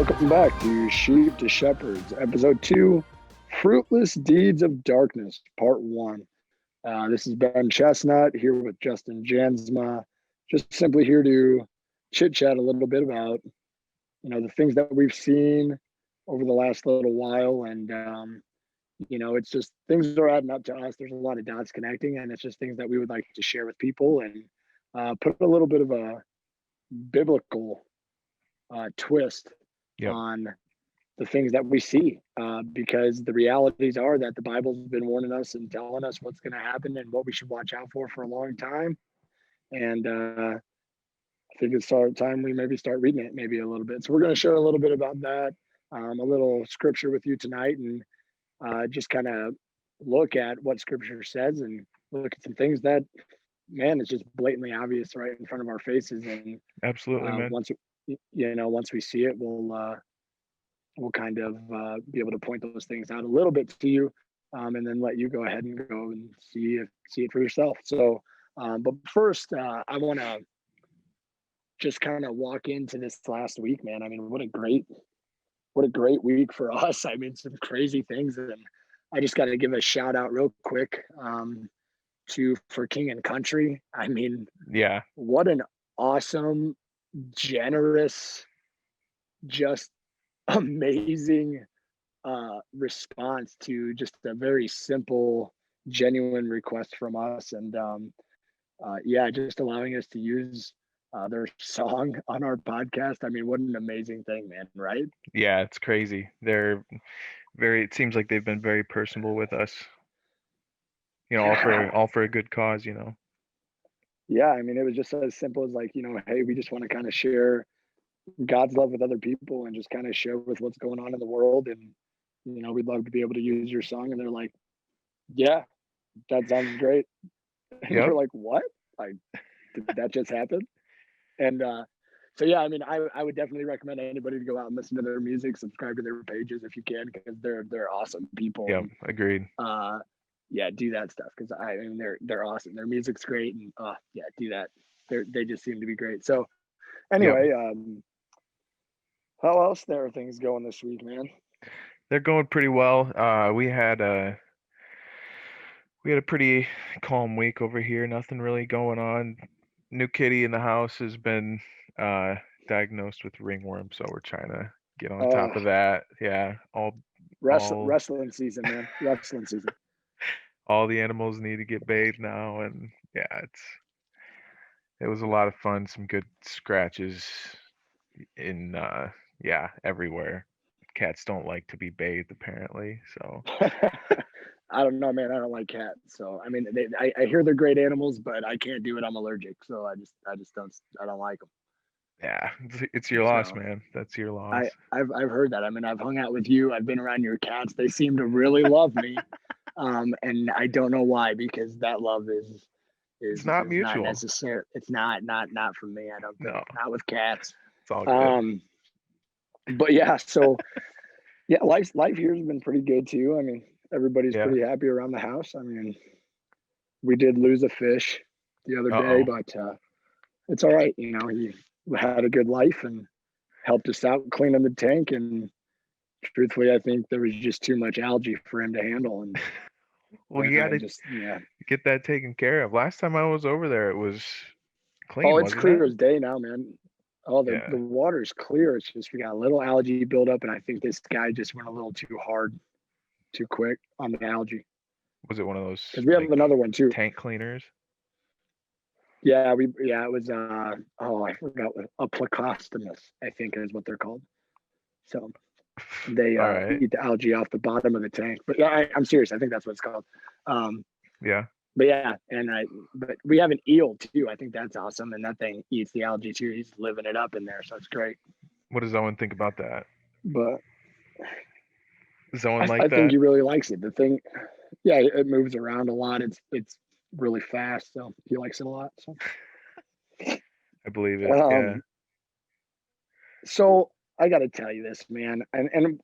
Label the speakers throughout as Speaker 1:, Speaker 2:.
Speaker 1: Welcome back to Sheep to Shepherds, Episode 2, Fruitless Deeds of Darkness, Part 1. This is Ben Chestnut here with Justin Jansma, just simply here to chit-chat a little bit about, the things that we've seen over the last little while. And, it's just things are adding up to us. There's a lot of dots connecting, and it's just things that we would like to share with people and put a little bit of a biblical twist
Speaker 2: Yep.
Speaker 1: on the things that we see, because the realities are that the Bible's been warning us and telling us what's going to happen and what we should watch out for a long time. And I think it's time we maybe start reading it maybe a little bit. So we're going to share a little bit about that, a little scripture with you tonight, and just kind of look at what scripture says and look at some things that, man, it's just blatantly obvious right in front of our faces. And
Speaker 2: Absolutely, man.
Speaker 1: once we see it, we'll kind of be able to point those things out a little bit to you, and then let you go ahead and go and see it for yourself. So, but first, I want to just kind of walk into this last week, man. I mean, what a great week for us. I mean, some crazy things, and I just got to give a shout out real quick for King and Country. I mean,
Speaker 2: yeah,
Speaker 1: what an awesome, generous, just amazing response to just a very simple, genuine request from us. And just allowing us to use their song on our podcast. I mean, what an amazing thing, man, right?
Speaker 2: Yeah, it's crazy. It seems like they've been very personable with us, all for a good cause,
Speaker 1: Yeah, I mean, it was just as simple as like, hey, we just want to kind of share God's love with other people and just kind of share with what's going on in the world. And, we'd love to be able to use your song. And they're like, yeah, that sounds great. And
Speaker 2: Yep.
Speaker 1: we're like, what? Like, did that just happen? And so, yeah, I mean, I would definitely recommend anybody to go out and listen to their music, subscribe to their pages if you can, because they're awesome people.
Speaker 2: Yep.
Speaker 1: And,
Speaker 2: Agreed.
Speaker 1: yeah, do that stuff, because I mean they're awesome. Their music's great, and do that. They just seem to be great. So anyway, how else there are things going this week, man?
Speaker 2: They're going pretty well. We had a pretty calm week over here. Nothing really going on. New kitty in the house has been diagnosed with ringworm, so we're trying to get on top of that. Yeah,
Speaker 1: wrestling season, man. Wrestling season.
Speaker 2: All the animals need to get bathed now, and yeah, it was a lot of fun. Some good scratches in everywhere. Cats don't like to be bathed, apparently. So
Speaker 1: I don't know, man. I don't like cats. So I mean, I hear they're great animals, but I can't do it. I'm allergic, so I just don't like them.
Speaker 2: Yeah, it's your loss, man. That's your loss.
Speaker 1: I've heard that. I mean, I've hung out with you. I've been around your cats. They seem to really love me, and I don't know why, because that love is
Speaker 2: it's not mutual.
Speaker 1: Not necessary. It's not for me. I don't think. No. Not with cats.
Speaker 2: It's all good.
Speaker 1: But yeah, so yeah, life here has been pretty good too. I mean, everybody's pretty happy around the house. I mean, we did lose a fish the other day, but it's all right. He had a good life and helped us out cleaning the tank. And truthfully, I think there was just too much algae for him to handle. And
Speaker 2: well, you got to get that taken care of. Last time I was over there, it was clean.
Speaker 1: Oh, it's clear as day now, man. Oh, the water's clear. It's just we got a little algae buildup, and I think this guy just went a little too hard, too quick on the algae.
Speaker 2: Was it one of those?
Speaker 1: Because we have another one too.
Speaker 2: Tank cleaners.
Speaker 1: Yeah, it was I forgot what a plecostomus, I think is what they're called. So they eat the algae off the bottom of the tank. But yeah, I'm serious. I think that's what it's called.
Speaker 2: Yeah.
Speaker 1: But yeah, but we have an eel too. I think that's awesome, and that thing eats the algae too. He's living it up in there, so it's great.
Speaker 2: What does Owen think about that?
Speaker 1: But
Speaker 2: does Owen
Speaker 1: I think he really likes it. The thing, yeah, it moves around a lot. It's really fast, so he likes it a lot. So
Speaker 2: I believe it. Yeah.
Speaker 1: So I got to tell you this, man, and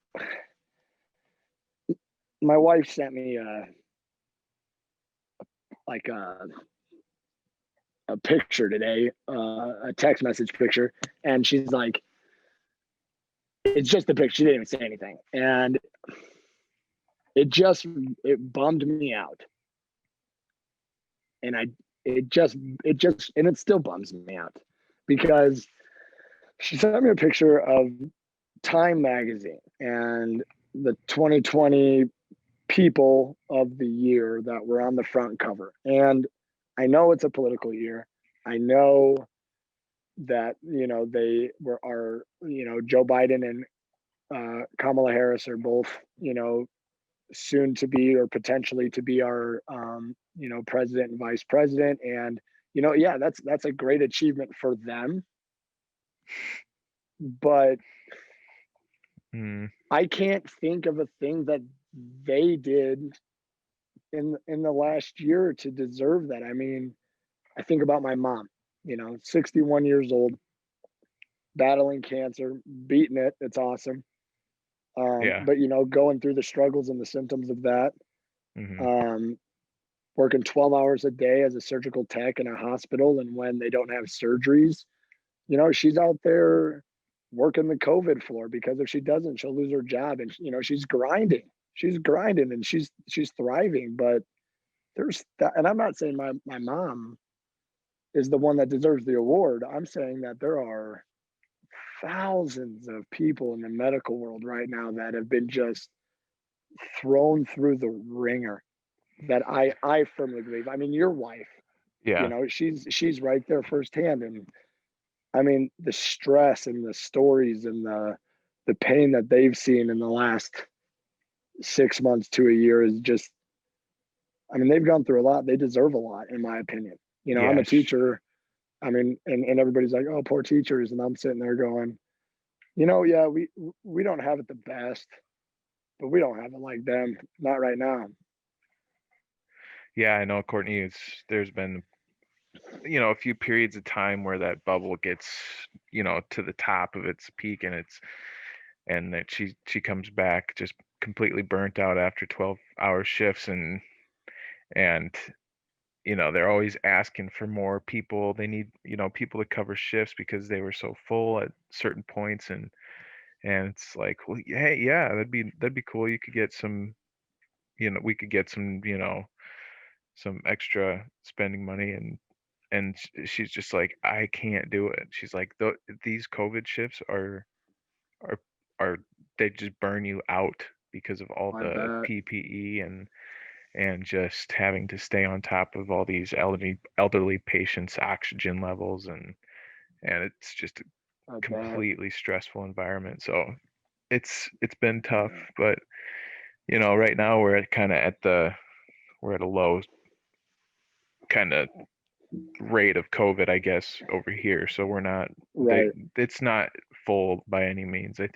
Speaker 1: my wife sent me a picture today, a text message picture, and she's like, it's just the picture. She didn't even say anything, and it bummed me out, and and it still bums me out because she sent me a picture of Time magazine and the 2020 people of the year that were on the front cover. And I know it's a political year. I know that, they are, Joe Biden and Kamala Harris are both, soon to be or potentially to be our, president and vice president. And, yeah, that's a great achievement for them. But I can't think of a thing that they did in the last year to deserve that. I mean, I think about my mom, 61 years old, battling cancer, beating it. It's awesome.
Speaker 2: Yeah.
Speaker 1: But going through the struggles and the symptoms of that,
Speaker 2: Hmm.
Speaker 1: um, working 12 hours a day as a surgical tech in a hospital, and when they don't have surgeries, she's out there working the COVID floor because if she doesn't, she'll lose her job. And she's grinding. She's grinding and she's thriving. But there's that, and I'm not saying my mom is the one that deserves the award. I'm saying that there are thousands of people in the medical world right now that have been just thrown through the ringer that I firmly believe. I mean, your wife,
Speaker 2: Yeah.
Speaker 1: she's right there firsthand. And I mean, the stress and the stories and the pain that they've seen in the last 6 months to a year is just, I mean, they've gone through a lot. They deserve a lot, in my opinion. I'm a
Speaker 2: Yes.
Speaker 1: teacher. I mean, and everybody's like, oh, poor teachers. And I'm sitting there going, yeah, we don't have it the best, but we don't have it like them. Not right now.
Speaker 2: Yeah, I know, Courtney. There's been a few periods of time where that bubble gets to the top of its peak, and that she comes back just completely burnt out after 12-hour shifts, and they're always asking for more people. They need people to cover shifts because they were so full at certain points, and it's like, well, hey, yeah, that'd be cool. You could get some, we could get some extra spending money, and she's just like, I can't do it. She's like, these COVID shifts are are they just burn you out because of all
Speaker 1: I
Speaker 2: the
Speaker 1: bet.
Speaker 2: PPE and just having to stay on top of all these elderly patients' oxygen levels, and it's just a
Speaker 1: I bet.
Speaker 2: completely stressful environment. So it's been tough,
Speaker 1: Yeah.
Speaker 2: but right now we're at a low kind of rate of COVID, I guess, over here. So we're not
Speaker 1: Right.
Speaker 2: it's not full by any means. I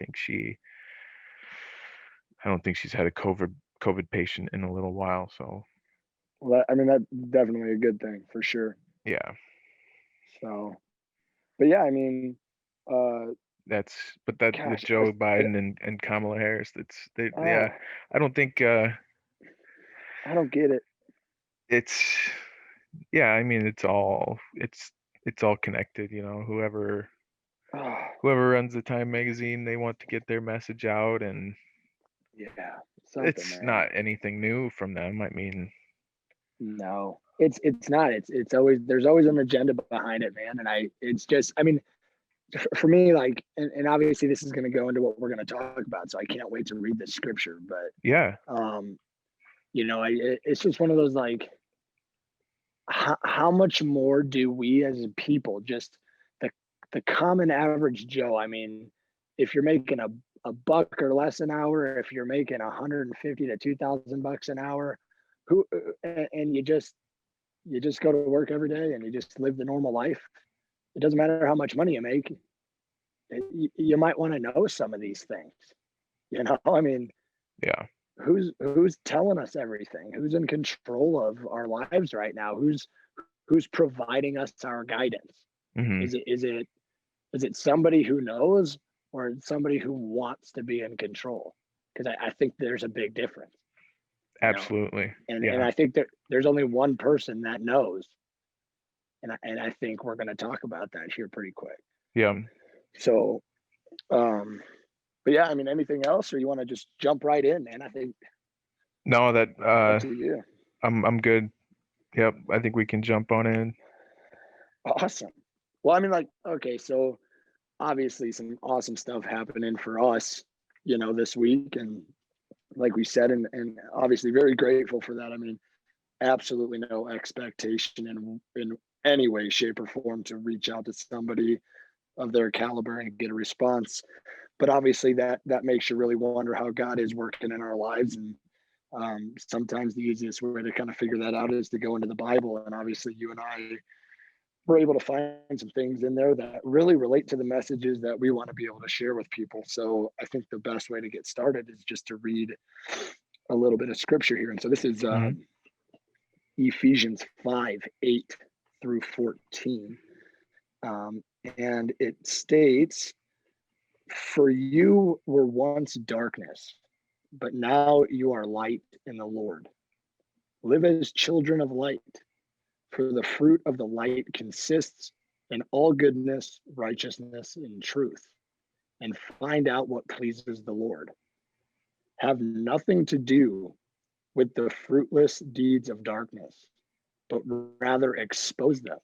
Speaker 2: don't think she's had a COVID patient in a little while. So
Speaker 1: Well, I mean, that's definitely a good thing for sure.
Speaker 2: yeah,
Speaker 1: So, but yeah, I mean, uh,
Speaker 2: that's but that with
Speaker 1: gosh,
Speaker 2: Joe Biden and Kamala Harris, yeah,
Speaker 1: oh,
Speaker 2: I don't think
Speaker 1: I don't get it.
Speaker 2: it's yeah, I mean it's all connected,
Speaker 1: Oh,
Speaker 2: whoever runs the Time magazine, they want to get their message out, and
Speaker 1: yeah, something,
Speaker 2: it's
Speaker 1: man.
Speaker 2: not anything new from them. I mean,
Speaker 1: No, it's not. It's always there's always an agenda behind it, man. And it's just, I mean, for me, like, and obviously this is going to go into what we're going to talk about, so I can't wait to read the scripture. But
Speaker 2: yeah.
Speaker 1: it's just one of those like, how much more do we as a people, just the the common average Joe? I mean, if you're making a buck or less an hour, if you're making 150 to 2,000 bucks an hour, who and you just go to work every day and you just live the normal life. It doesn't matter how much money you make. You might want to know some of these things. I mean,
Speaker 2: Yeah.
Speaker 1: who's telling us everything? Who's in control of our lives right now? Who's providing us our guidance?
Speaker 2: Hmm.
Speaker 1: Is it somebody who knows, or somebody who wants to be in control? Because I think there's a big difference, you know.
Speaker 2: Absolutely.
Speaker 1: And
Speaker 2: Yeah.
Speaker 1: I think that there's only one person that knows, and I think we're going to talk about that here pretty quick.
Speaker 2: Yeah.
Speaker 1: So, um, But yeah, I mean, anything else, or you want to just jump right in, man? I think
Speaker 2: No, that
Speaker 1: up to you.
Speaker 2: I'm good. Yep, I think we can jump on in.
Speaker 1: Awesome. Well, I mean, like, okay, so obviously some awesome stuff happening for us, this week, and like we said, and obviously very grateful for that. I mean, absolutely no expectation in any way, shape, or form to reach out to somebody of their caliber and get a response. But obviously that makes you really wonder how God is working in our lives. And sometimes the easiest way to kind of figure that out is to go into the Bible. And obviously you and I were able to find some things in there that really relate to the messages that we want to be able to share with people. So I think the best way to get started is just to read a little bit of scripture here. And so this is Ephesians 5:8-14. And it states, "For you were once darkness, but now you are light in the Lord. Live as children of light, for the fruit of the light consists in all goodness, righteousness, and truth, and find out what pleases the Lord. Have nothing to do with the fruitless deeds of darkness, but rather expose them.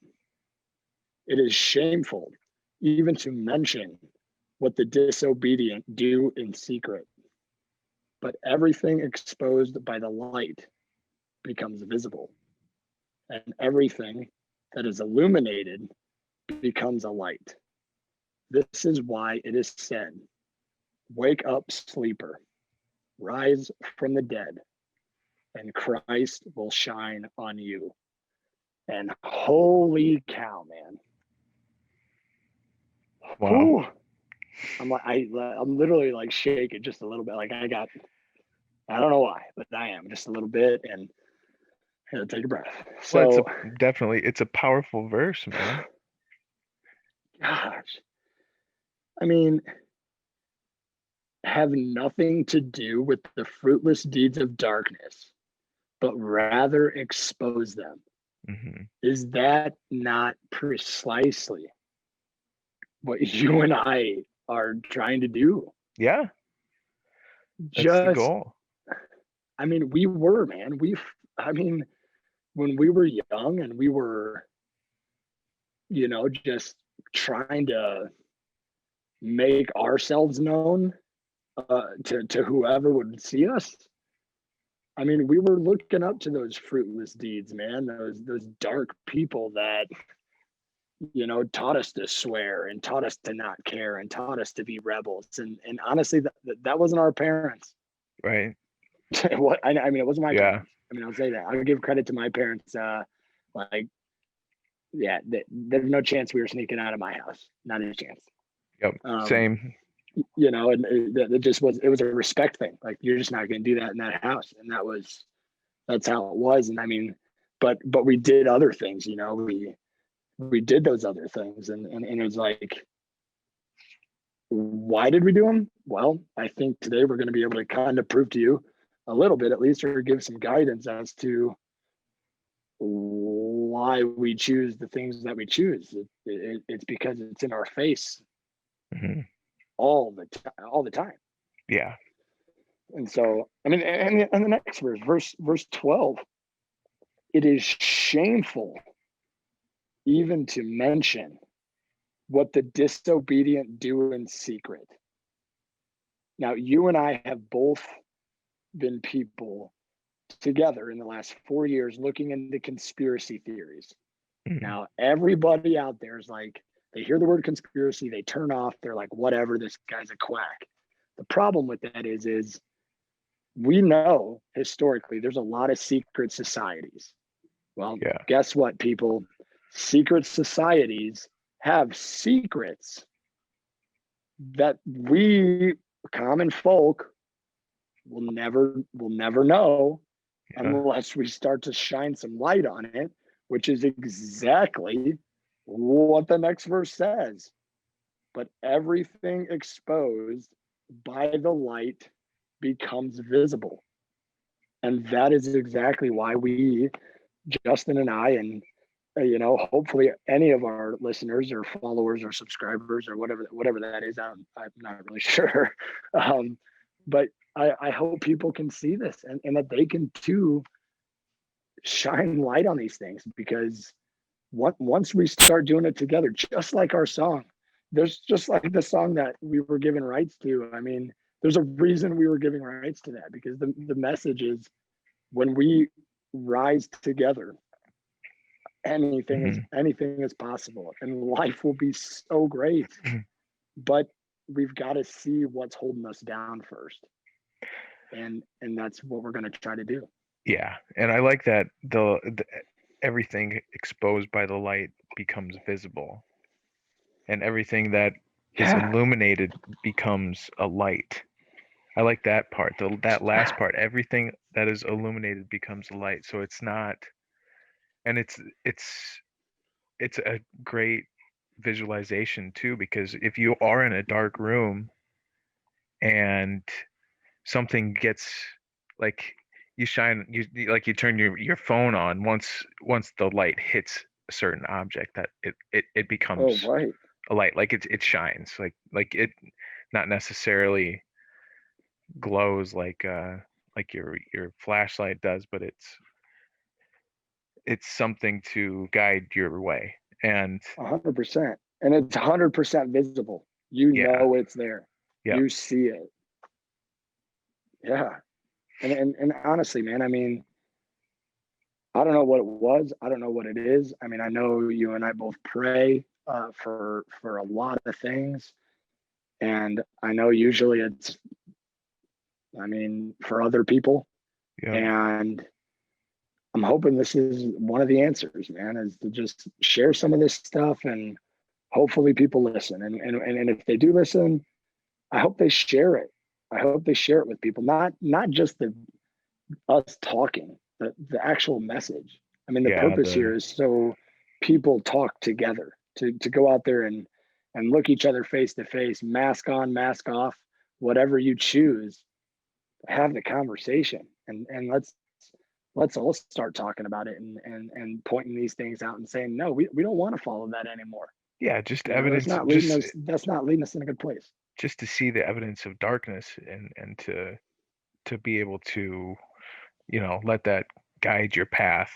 Speaker 1: It is shameful even to mention what the disobedient do in secret, but everything exposed by the light becomes visible, and everything that is illuminated becomes a light. This is why it is said, 'Wake up, sleeper, rise from the dead, and Christ will shine on you.'" And holy cow, man.
Speaker 2: Wow.
Speaker 1: Whew. I'm literally like shaking just a little bit. Like I don't know why, but I am just a little bit, and take a breath.
Speaker 2: Well,
Speaker 1: So,
Speaker 2: it's a powerful verse, man.
Speaker 1: gosh, I mean, have nothing to do with the fruitless deeds of darkness, but rather expose them.
Speaker 2: Hmm.
Speaker 1: Is that not precisely what you and I are trying to do?
Speaker 2: Yeah, that's the
Speaker 1: Just,
Speaker 2: goal.
Speaker 1: I mean, we were, man. I mean, when we were young and we were, just trying to make ourselves known to whoever would see us. I mean, we were looking up to those fruitless deeds, man. Those dark people that taught us to swear and taught us to not care and taught us to be rebels. And honestly, that wasn't our parents.
Speaker 2: Right.
Speaker 1: What I mean, it wasn't my
Speaker 2: Yeah.
Speaker 1: parents. I mean, I'll say that. I'll give credit to my parents. Like, yeah, there's no chance we were sneaking out of my house. Not a chance.
Speaker 2: Yep. Same.
Speaker 1: And it just was. It was a respect thing. Like, you're just not going to do that in that house, and that's how it was. And I mean, but we did other things. We did those other things, and it was like, why did we do them? Well, I think today we're going to be able to kind of prove to you a little bit, at least, or give some guidance as to why we choose the things that we choose. It's because it's in our face
Speaker 2: Hmm.
Speaker 1: all the time.
Speaker 2: Yeah.
Speaker 1: And so, I mean, and the next verse 12, it is shameful even to mention what the disobedient do in secret. Now, you and I have both been people together in the last 4 years looking into conspiracy theories.
Speaker 2: Hmm.
Speaker 1: Now, everybody out there is like, they hear the word conspiracy, they turn off, they're like, whatever, this guy's a quack. The problem with that is we know historically there's a lot of secret societies. Well,
Speaker 2: Yeah.
Speaker 1: guess what, people? Secret societies have secrets that we common folk will never know
Speaker 2: Yeah.
Speaker 1: unless we start to shine some light on it, which is exactly what the next verse says. But everything exposed by the light becomes visible. And that is exactly why Justin and I, and hopefully any of our listeners or followers or subscribers or whatever that is, I'm not really sure. Um, but I hope people can see this, and that they can too shine light on these things, because once we start doing it together, just like our song, there's just like the song that we were given rights to. I mean, there's a reason we were giving rights to that, because the message is, when we rise together,
Speaker 2: Mhm.
Speaker 1: anything is possible, and life will be so great. But we've got to see what's holding us down first, and that's what we're going to try to do.
Speaker 2: Yeah, and I like that the everything exposed by the light becomes visible, and everything that is
Speaker 1: Yeah,
Speaker 2: illuminated becomes a light. I like that part. That last
Speaker 1: yeah,
Speaker 2: part, everything that is illuminated becomes a light. So it's not, and it's it's a great visualization too, because if you are in a dark room and something gets like like you turn your phone on, once the light hits a certain object, that it
Speaker 1: oh
Speaker 2: becomes
Speaker 1: right,
Speaker 2: a light, like it shines, like it not necessarily glows like your flashlight does, but it's something to guide your way. And
Speaker 1: 100%, and it's 100% visible. You
Speaker 2: yeah,
Speaker 1: know it's there,
Speaker 2: yep,
Speaker 1: you see it. Yeah, and honestly, man, I mean, I don't know what it was. I don't know what it is. I mean, I know you and I both pray for a lot of things, and I know usually it's, I mean, for other people,
Speaker 2: yep,
Speaker 1: and I'm hoping this is one of the answers, man, is to just share some of this stuff, and hopefully people listen, and if they do listen, I hope they share it. I hope they share it with people, not just the us talking, the actual message. I mean, the
Speaker 2: yeah,
Speaker 1: purpose here is so people talk together, to go out there and look each other face to face, mask on, mask off, whatever you choose, have the conversation, and let's all start talking about it, and pointing these things out and saying, no, we don't want to follow that anymore.
Speaker 2: yeah, just
Speaker 1: That's
Speaker 2: evidence,
Speaker 1: not leading us, that's not leading us in a good place.
Speaker 2: just to see the evidence of darkness, and to be able to, let that guide your path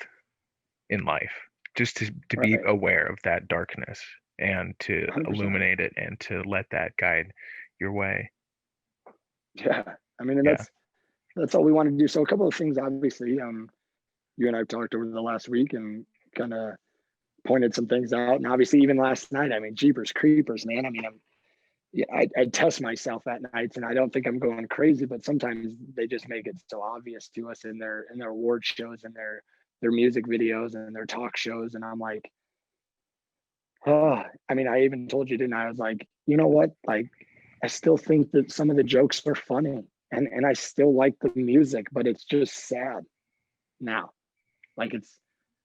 Speaker 2: in life, just to be
Speaker 1: Right.
Speaker 2: aware of that darkness and to
Speaker 1: 100%.
Speaker 2: illuminate it and to let that guide your way.
Speaker 1: Yeah. I mean, and
Speaker 2: Yeah.
Speaker 1: that's all we want to do. So a couple of things, obviously, you and I've talked over the last week, and kind of pointed some things out. And obviously, even last night, I mean, jeepers creepers, man. I mean, yeah, I test myself at nights, and I don't think I'm going crazy, but sometimes they just make it so obvious to us in their award shows, and their music videos and their talk shows. And I'm like, oh, I mean, I even told you, didn't I? I was like, you know what? Like, I still think that some of the jokes are funny, and I still like the music, but it's just sad now. Like, it's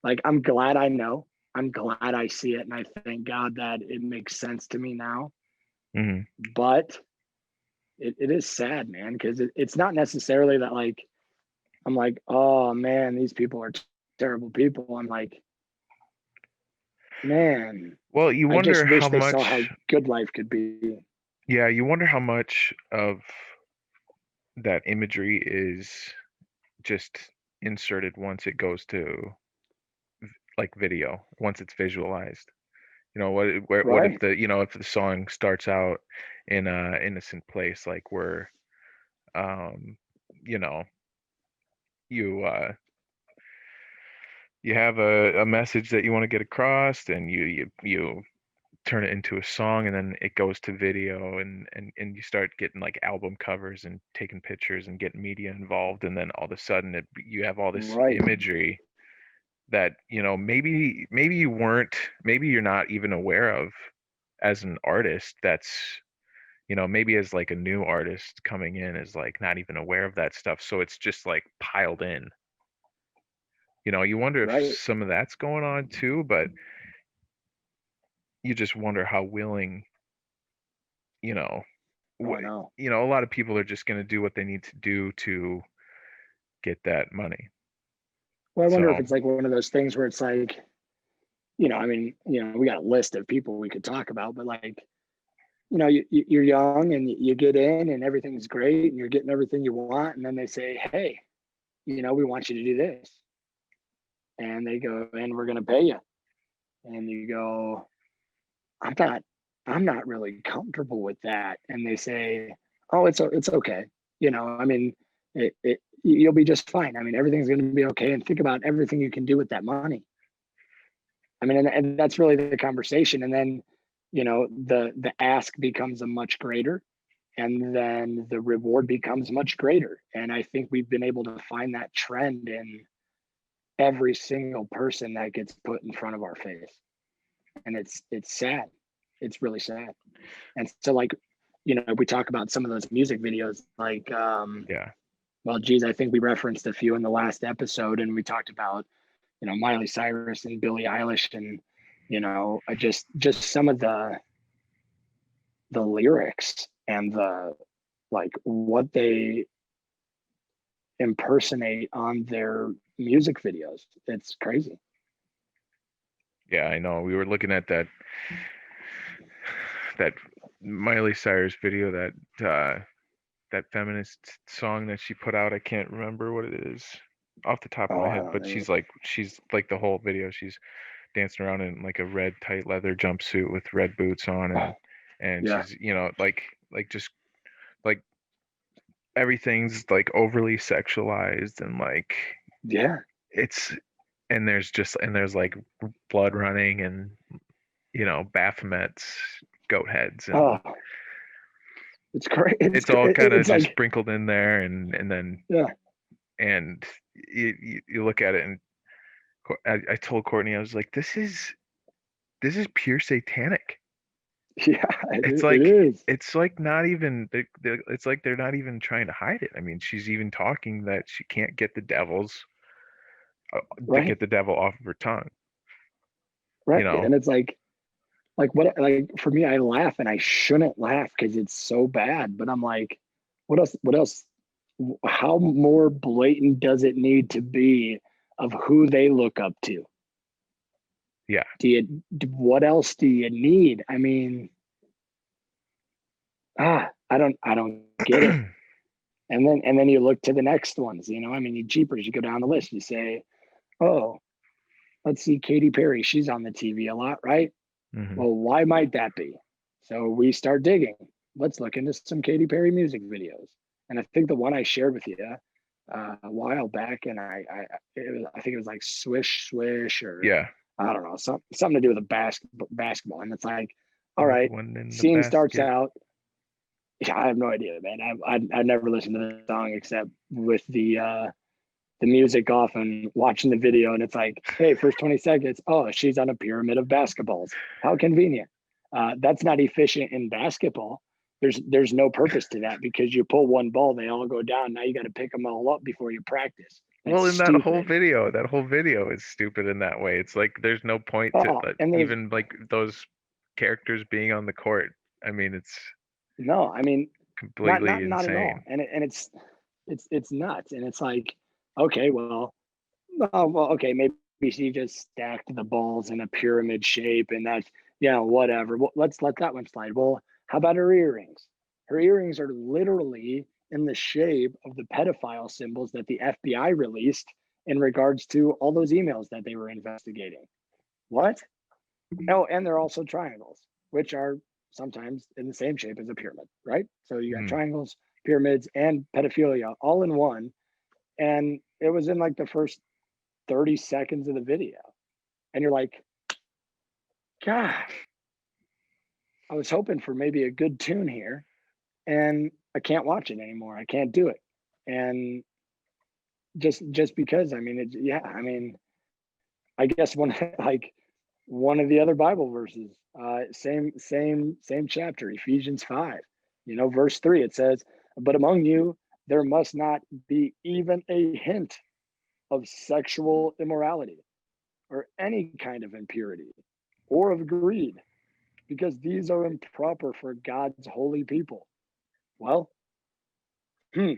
Speaker 1: like, I'm glad I know. I'm glad I see it, and I thank God that it makes sense to me now.
Speaker 2: Hmm.
Speaker 1: But it is sad, man, because it's not necessarily that, like, I'm like, oh man, these people are terrible people. I'm like, man,
Speaker 2: Well, you
Speaker 1: I just
Speaker 2: wonder how
Speaker 1: wish they saw how
Speaker 2: much,
Speaker 1: good life could be.
Speaker 2: yeah, you wonder how much of that imagery is just inserted once it goes to like video, once it's visualized. What if
Speaker 1: Right,
Speaker 2: if the song starts out in a innocent place, like where um you know you you have a message that you want to get across, and you turn it into a song, and then it goes to video, and you start getting like album covers and taking pictures and getting media involved, and then all of a sudden you have all this
Speaker 1: right,
Speaker 2: imagery that maybe you weren't, maybe you're not even aware of as an artist. That's maybe as like a new artist coming in is like not even aware of that stuff, so it's just like piled in. You wonder if
Speaker 1: right.
Speaker 2: some of that's going on too, but you just wonder how willing, you know
Speaker 1: Oh,
Speaker 2: what
Speaker 1: I know.
Speaker 2: a lot of people are just going to do what they need to do to get that money.
Speaker 1: Well, I wonder if
Speaker 2: So
Speaker 1: it's like one of those things where it's like, I mean, we got a list of people we could talk about, but like, you're young and you get in and everything's great and you're getting everything you want. And then they say, hey, we want you to do this. And they go, and we're going to pay you. And you go, I'm not, I'm not really comfortable with that. And they say, oh, it's okay. I mean, you'll be just fine. I mean, everything's going to be okay. And think about everything you can do with that money. I mean, and that's really the conversation. And then, the ask becomes a much greater, and then the reward becomes much greater. And I think we've been able to find that trend in every single person that gets put in front of our face. And it's sad. It's really sad. And so like, we talk about some of those music videos, like
Speaker 2: Yeah.
Speaker 1: well, geez, I think we referenced a few in the last episode, and we talked about, Miley Cyrus and Billie Eilish, and just some of the lyrics and the like what they impersonate on their music videos. It's crazy.
Speaker 2: Yeah, I know. We were looking at that Miley Cyrus video, that feminist song that she put out. I can't remember what it is off the top of
Speaker 1: Oh,
Speaker 2: my
Speaker 1: I
Speaker 2: head,
Speaker 1: don't
Speaker 2: but
Speaker 1: know.
Speaker 2: she's like the whole video, she's dancing around in like a red tight leather jumpsuit with red boots on, and
Speaker 1: Yeah.
Speaker 2: she's, like just like everything's like overly sexualized, and like
Speaker 1: Yeah.
Speaker 2: it's and there's like blood running, and Baphomet's goat heads, and
Speaker 1: Oh, it's great.
Speaker 2: it's all kind of
Speaker 1: It's
Speaker 2: just
Speaker 1: like,
Speaker 2: sprinkled in there, and then
Speaker 1: yeah.
Speaker 2: and you look at it, and I told Courtney, I was like, this is pure satanic.
Speaker 1: Yeah,
Speaker 2: It's
Speaker 1: it
Speaker 2: like
Speaker 1: is.
Speaker 2: it's like not even it's like they're not even trying to hide it. I mean, she's even talking that she can't get to
Speaker 1: Right.
Speaker 2: get the devil off of her tongue. You
Speaker 1: Right.
Speaker 2: know?
Speaker 1: And it's like what, like for me, I laugh and I shouldn't laugh because it's so bad. But I'm like, what else? What else? How more blatant does it need to be of who they look up to?
Speaker 2: Yeah.
Speaker 1: What else do you need? I mean, I don't get it. And then you look to the next ones, I mean, you jeepers, you go down the list, you say, oh, let's see, Katy Perry, she's on the TV a lot, right?
Speaker 2: hmm
Speaker 1: Well, why might that be? So we start digging. Let's look into some Katy Perry music videos. And I think the one I shared with you a while back, and I think it was like Swish Swish, or
Speaker 2: Yeah.
Speaker 1: I don't know, something to do with a basketball. And it's like, all
Speaker 2: That
Speaker 1: right,
Speaker 2: one in the
Speaker 1: scene starts
Speaker 2: basket.
Speaker 1: out. Yeah, I have no idea, man. I never listened to the song except with the music off and watching the video, and it's like, hey, first 20 seconds, oh, she's on a pyramid of basketballs. How convenient. That's not efficient in basketball. There's no purpose to that, because you pull one ball, they all go down. Now you got to pick them all up before you practice. That's
Speaker 2: Well, in
Speaker 1: stupid.
Speaker 2: that whole video is stupid in that way. It's like there's no point to
Speaker 1: Oh, and there's
Speaker 2: even like those characters being on the court. I mean, it's
Speaker 1: no, I mean, not
Speaker 2: completely
Speaker 1: not not at all.
Speaker 2: insane.
Speaker 1: And it's nuts. And it's like, okay, well, oh, well, okay, maybe she just stacked the balls in a pyramid shape, and that's, whatever. Well, let's let that one slide. Well, how about her earrings? Her earrings are literally in the shape of the pedophile symbols that the FBI released in regards to all those emails that they were investigating. What? Oh, and they're also triangles, which are sometimes in the same shape as a pyramid, right? So you got
Speaker 2: Hmm.
Speaker 1: triangles, pyramids, and pedophilia all in one. And it was in like the first 30 seconds of the video. And you're like, God, I was hoping for maybe a good tune here, and I can't watch it anymore. I can't do it. And just because, I mean, yeah, I mean, I guess like one of the other Bible verses, same chapter, Ephesians 5, verse 3, it says, but among you, there must not be even a hint of sexual immorality or any kind of impurity or of greed, because these are improper for God's holy people. Well, hmm,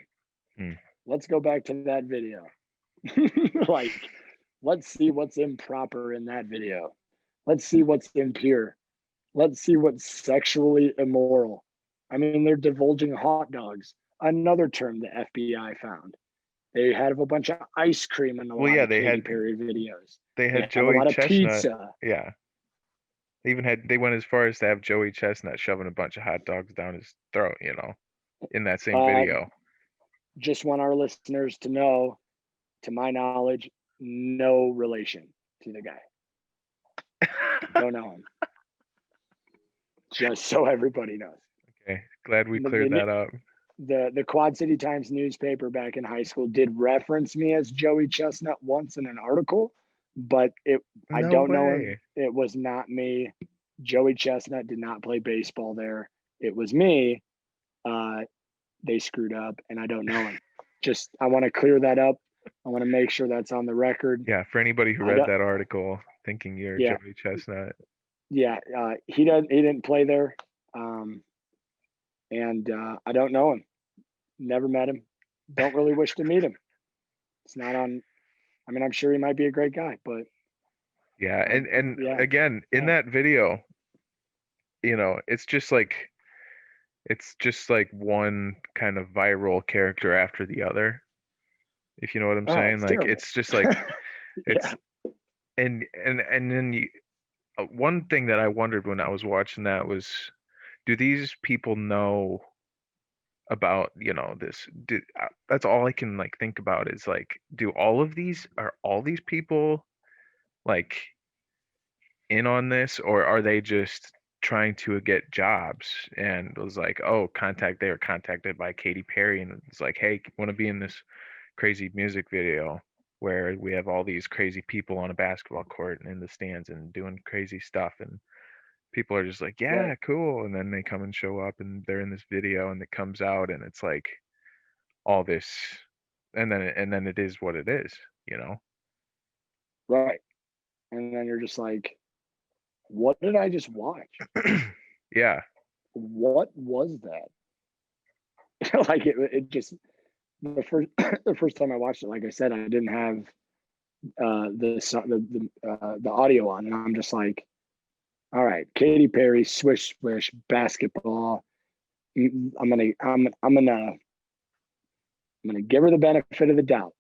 Speaker 2: Hmm.
Speaker 1: let's go back to that video. Like, let's see what's improper in that video. Let's see what's impure. Let's see what's sexually immoral. I mean, they're divulging hot dogs, another term the FBI found. They have a bunch of ice cream in a
Speaker 2: Well,
Speaker 1: lot
Speaker 2: yeah,
Speaker 1: of Katy Perry videos.
Speaker 2: they
Speaker 1: They
Speaker 2: had
Speaker 1: have a
Speaker 2: Joey
Speaker 1: lot of
Speaker 2: Chestnut.
Speaker 1: pizza.
Speaker 2: Yeah, they went as far as to have Joey Chestnut shoving a bunch of hot dogs down his throat, in that same
Speaker 1: Uh,
Speaker 2: video.
Speaker 1: just want our listeners to know, to my knowledge, no relation to the guy. Don't know him. Just so everybody knows.
Speaker 2: Okay, glad we
Speaker 1: The,
Speaker 2: cleared that up.
Speaker 1: the Quad City Times newspaper back in high school did reference me as Joey Chestnut once in an article, but I
Speaker 2: No
Speaker 1: don't know him.
Speaker 2: way.
Speaker 1: It was not me. Joey Chestnut did not play baseball there. It was me. They screwed up, and I don't know him. Just I want to clear that up. I want to make sure that's on the record.
Speaker 2: Yeah, for anybody who
Speaker 1: I
Speaker 2: read
Speaker 1: don't.
Speaker 2: that article thinking you're
Speaker 1: Yeah,
Speaker 2: Joey Chestnut.
Speaker 1: yeah. He didn't play there, and I don't know him. Never met him. Don't really wish to meet him. It's not on. I mean, I'm sure he might be a great guy, but
Speaker 2: Yeah, and
Speaker 1: yeah,
Speaker 2: again, in that video, it's just like one kind of viral character after the other. If you know what I'm saying,
Speaker 1: it's
Speaker 2: like
Speaker 1: terrible.
Speaker 2: it's just like
Speaker 1: Yeah.
Speaker 2: it's and then one thing that I wondered when I was watching that was, do these people know about this? That's all I can like think about is like, are all these people like in on this, or are they just trying to get jobs? And it was like, oh, they were contacted by Katy Perry, and it's like, hey, want to be in this crazy music video where we have all these crazy people on a basketball court and in the stands and doing crazy stuff, and people are just like,
Speaker 1: Right.
Speaker 2: yeah, cool, and then they come and show up and they're in this video and it comes out and it's like all this, and then it is what it is, you know.
Speaker 1: Right. And then you're just like, what did I just watch?
Speaker 2: Yeah.
Speaker 1: What was that? Like it just the first time I watched it, like I said, I didn't have the audio on, and I'm just like, all right, Katy Perry, swish swish, basketball. I'm gonna give her the benefit of the doubt.